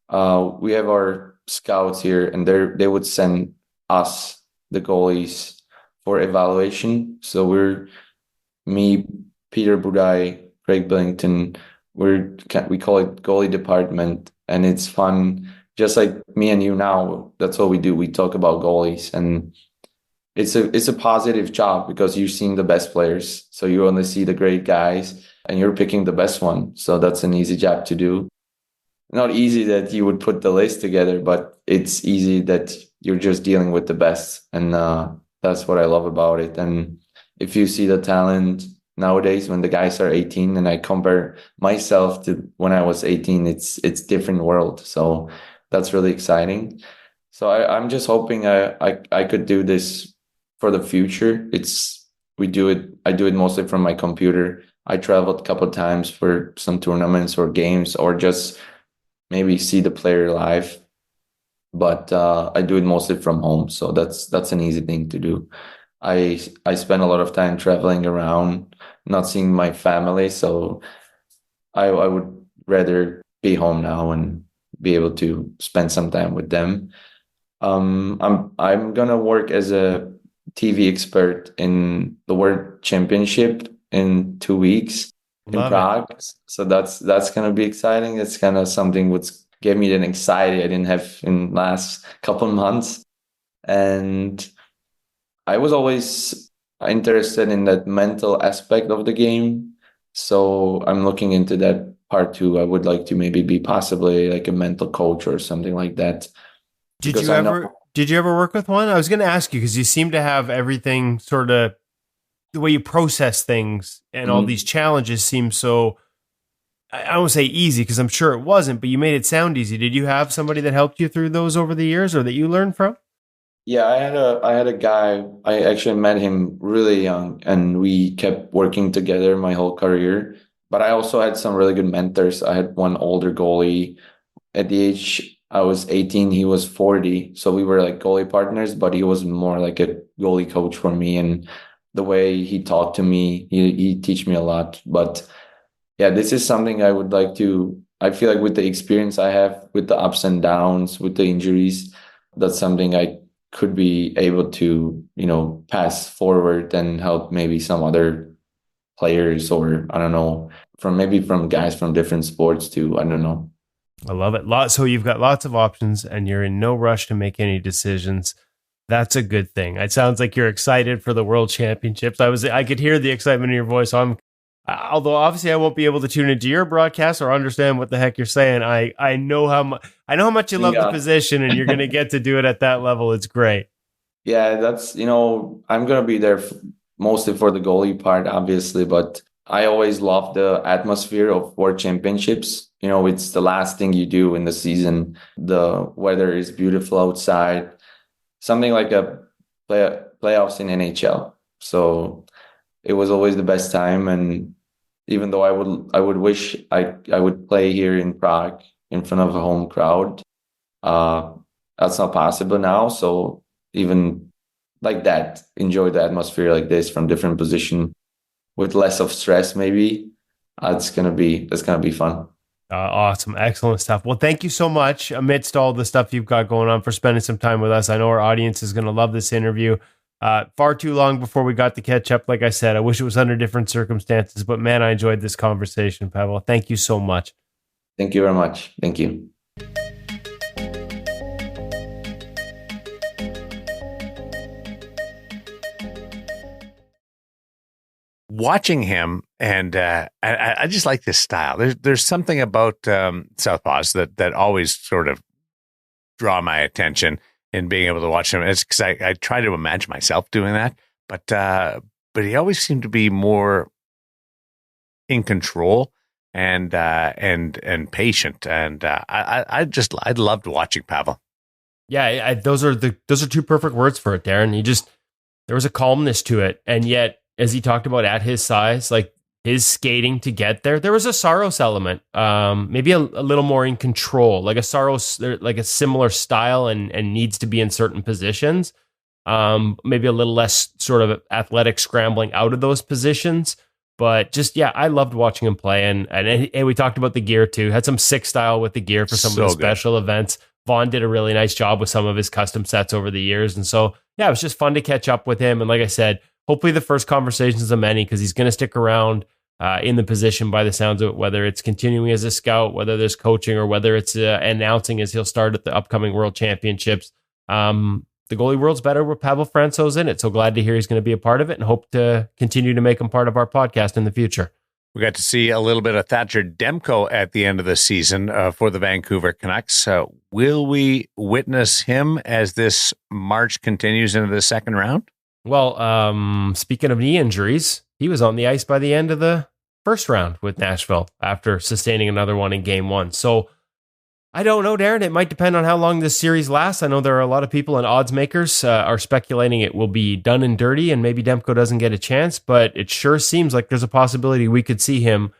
F: we have our scouts here and they would send us, the goalies, for evaluation. So me, Peter Budaj, Craig Billington, we call it goalie department, and it's fun. Just like me and you now, that's what we do. We talk about goalies, and it's a positive job because you're seeing the best players. So you only see the great guys, and you're picking the best one. So that's an easy job to do. Not easy that you would put the list together, but it's easy that you're just dealing with the best, and that's what I love about it. And if you see the talent nowadays when the guys are 18 and I compare myself to when I was 18, it's different world. So that's really exciting. So I'm just hoping I could do this for the future. I do it mostly from my computer. I traveled a couple of times for some tournaments or games or just maybe see the player live. But I do it mostly from home. So that's an easy thing to do. I spend a lot of time traveling around, not seeing my family. So I would rather be home now and be able to spend some time with them. I'm gonna work as a TV expert in the World Championship in 2 weeks in
C: Love it.
F: Prague. So that's gonna be exciting. It's kind of something which gave me that anxiety I didn't have in last couple months. And I was always interested in that mental aspect of the game. So I'm looking into that part too. I would like to maybe be possibly like a mental coach or something like that.
C: Did
F: Because
C: you
F: I know-
C: ever did you ever work with one? I was going to ask you because you seem to have everything sort of the way you process things and all
F: Mhm.
C: these challenges seem so I won't say easy because I'm sure it wasn't, but you made it sound easy. Did you have somebody that helped you through those over the years or that you learned from?
F: Yeah, I had a guy. I actually met him really young, and we kept working together my whole career. But I also had some really good mentors. I had one older goalie. At the age I was 18, he was 40. So we were like goalie partners, but he was more like a goalie coach for me. And the way he talked to me, he teach me a lot. But yeah, this is something I would like to. I feel like with the experience I have, with the ups and downs, with the injuries, that's something I could be able to, pass forward and help maybe some other players, or I don't know, from guys from different sports too. I don't know.
C: I love it. So you've got lots of options and you're in no rush to make any decisions. That's a good thing. It sounds like you're excited for the World Championships. I could hear the excitement in your voice. Although obviously I won't be able to tune into your broadcast or understand what the heck you're saying. I know how much you love the position, and you're going to get to do it at that level. It's great.
F: Yeah, that's, I'm going to be there mostly for the goalie part, obviously, but I always love the atmosphere of World Championships. It's the last thing you do in the season. The weather is beautiful outside, something like a playoffs in NHL. So it was always the best time. And even though I would wish I would play here in Prague in front of a home crowd, that's not possible now. So even like that, enjoy the atmosphere like this from different position with less of stress, maybe. That's gonna be fun.
C: Awesome. Excellent stuff. Well, thank you so much amidst all the stuff you've got going on for spending some time with us. I know our audience is going to love this interview. Far too long before we got to catch up. Like I said, I wish it was under different circumstances, but man, I enjoyed this conversation, Pavel. Thank you so much.
F: Thank you very much. Thank you.
A: Watching him, and I just like this style. There's something about Southpaws that always sort of draw my attention in being able to watch him. It's because I try to imagine myself doing that, but he always seemed to be more in control and patient, and I loved watching Pavel.
C: Yeah, those are two perfect words for it, Darren. There was a calmness to it, and yet, as he talked about at his size, like his skating to get there was a Saros element, maybe a little more in control, like a Saros, like a similar style and needs to be in certain positions. Maybe a little less sort of athletic scrambling out of those positions. But just, yeah, I loved watching him play. And we talked about the gear too. Had some sick style with the gear for some of the special events. Vaughn did a really nice job with some of his custom sets over the years. And so, yeah, it was just fun to catch up with him. And like I said, hopefully the first conversations of many, because he's going to stick around in the position by the sounds of it, whether it's continuing as a scout, whether there's coaching, or whether it's announcing as he'll start at the upcoming World Championships. The goalie world's better with Pavel Francouz in it. So glad to hear he's going to be a part of it, and hope to continue to make him part of our podcast in the future.
A: We got to see a little bit of Thatcher Demko at the end of the season for the Vancouver Canucks. Will we witness him as this march continues into the second round?
C: Well, speaking of knee injuries, he was on the ice by the end of the first round with Nashville after sustaining another one in game one. So I don't know, Darren. It might depend on how long this series lasts. I know there are a lot of people and odds makers are speculating it will be done and dirty and maybe Demko doesn't get a chance, but it sure seems like there's a possibility we could see him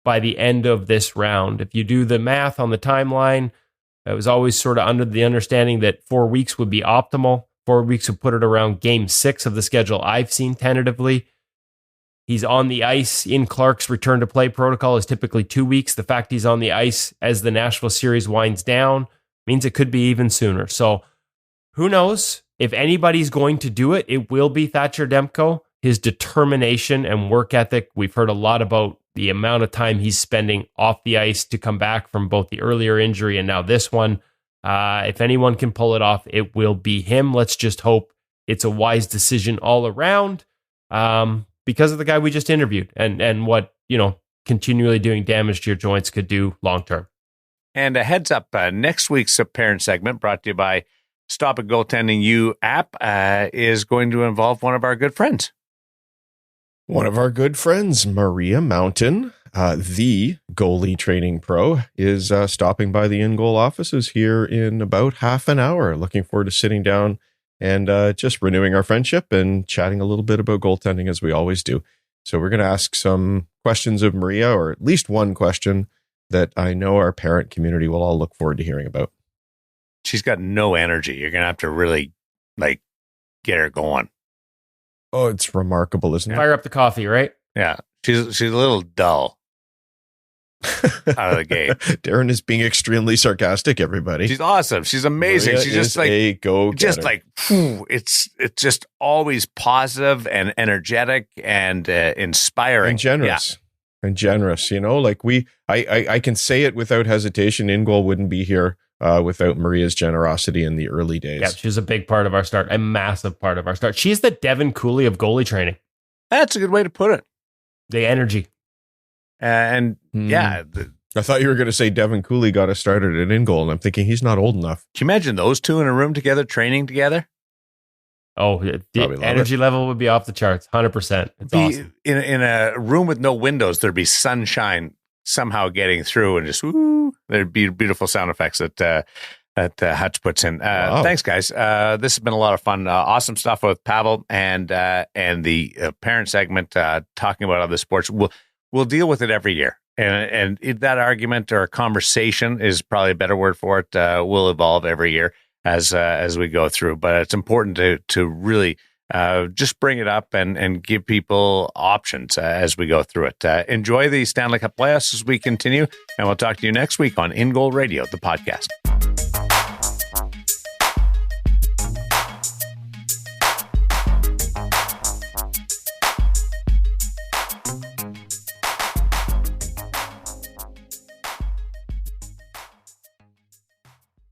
C: by the end of this round. If you do the math on the timeline, it was always sort of under the understanding that 4 weeks would be optimal. 4 weeks would put it around game 6 of the schedule I've seen tentatively. He's on the ice in Clark's return to play protocol is typically 2 weeks. The fact he's on the ice as the Nashville series winds down means it could be even sooner. So who knows? If anybody's going to do it, it will be Thatcher Demko. His determination and work ethic. We've heard a lot about the amount of time he's spending off the ice to come back from both the earlier injury and now this one. If anyone can pull it off, it will be him. Let's just hope it's a wise decision all around, because of the guy we just interviewed and what, continually doing damage to your joints could do long term.
A: And a heads up, next week's parent segment brought to you by Stop It Goaltending You app is going to involve one of our good friends.
B: One of our good friends, Maria Mountain, the goalie training pro, is stopping by the in-goal offices here in about half an hour. Looking forward to sitting down and just renewing our friendship and chatting a little bit about goaltending as we always do. So we're going to ask some questions of Maria, or at least one question that I know our parent community will all look forward to hearing about.
A: She's got no energy. You're going to have to really get her going.
B: Oh, it's remarkable, isn't it?
C: Fire up the coffee, right?
A: Yeah. She's a little dull out of the gate.
B: Darren is being extremely sarcastic, everybody.
A: She's awesome. She's amazing.
B: Maria
A: She's just
B: a go-getter.
A: just it's just always positive and energetic and inspiring.
B: And generous. Yeah. And generous, I can say it without hesitation. In-goal wouldn't be here without Maria's generosity in the early days.
C: Yeah, she's a big part of our start, a massive part of our start. She's the Devin Cooley of goalie training.
A: That's a good way to put it.
C: The energy.
B: I thought you were going to say Devin Cooley got us started at in-goal, and I'm thinking he's not old enough.
A: Can you imagine those two in a room together, training together?
C: Oh, the energy level would be off the charts, 100%. It's awesome.
A: In a room with no windows, there'd be sunshine somehow getting through, and just there'd be beautiful sound effects that Hutch puts in.
B: Wow.
A: Thanks, guys. This has been a lot of fun. Awesome stuff with Pavel and the parent segment talking about other sports. We'll deal with it every year, and that argument or conversation is probably a better word for it. Will evolve every year as we go through, but it's important to really just bring it up and give people options as we go through it. Enjoy the Stanley Cup playoffs as we continue, and we'll talk to you next week on In Goal Radio, the podcast.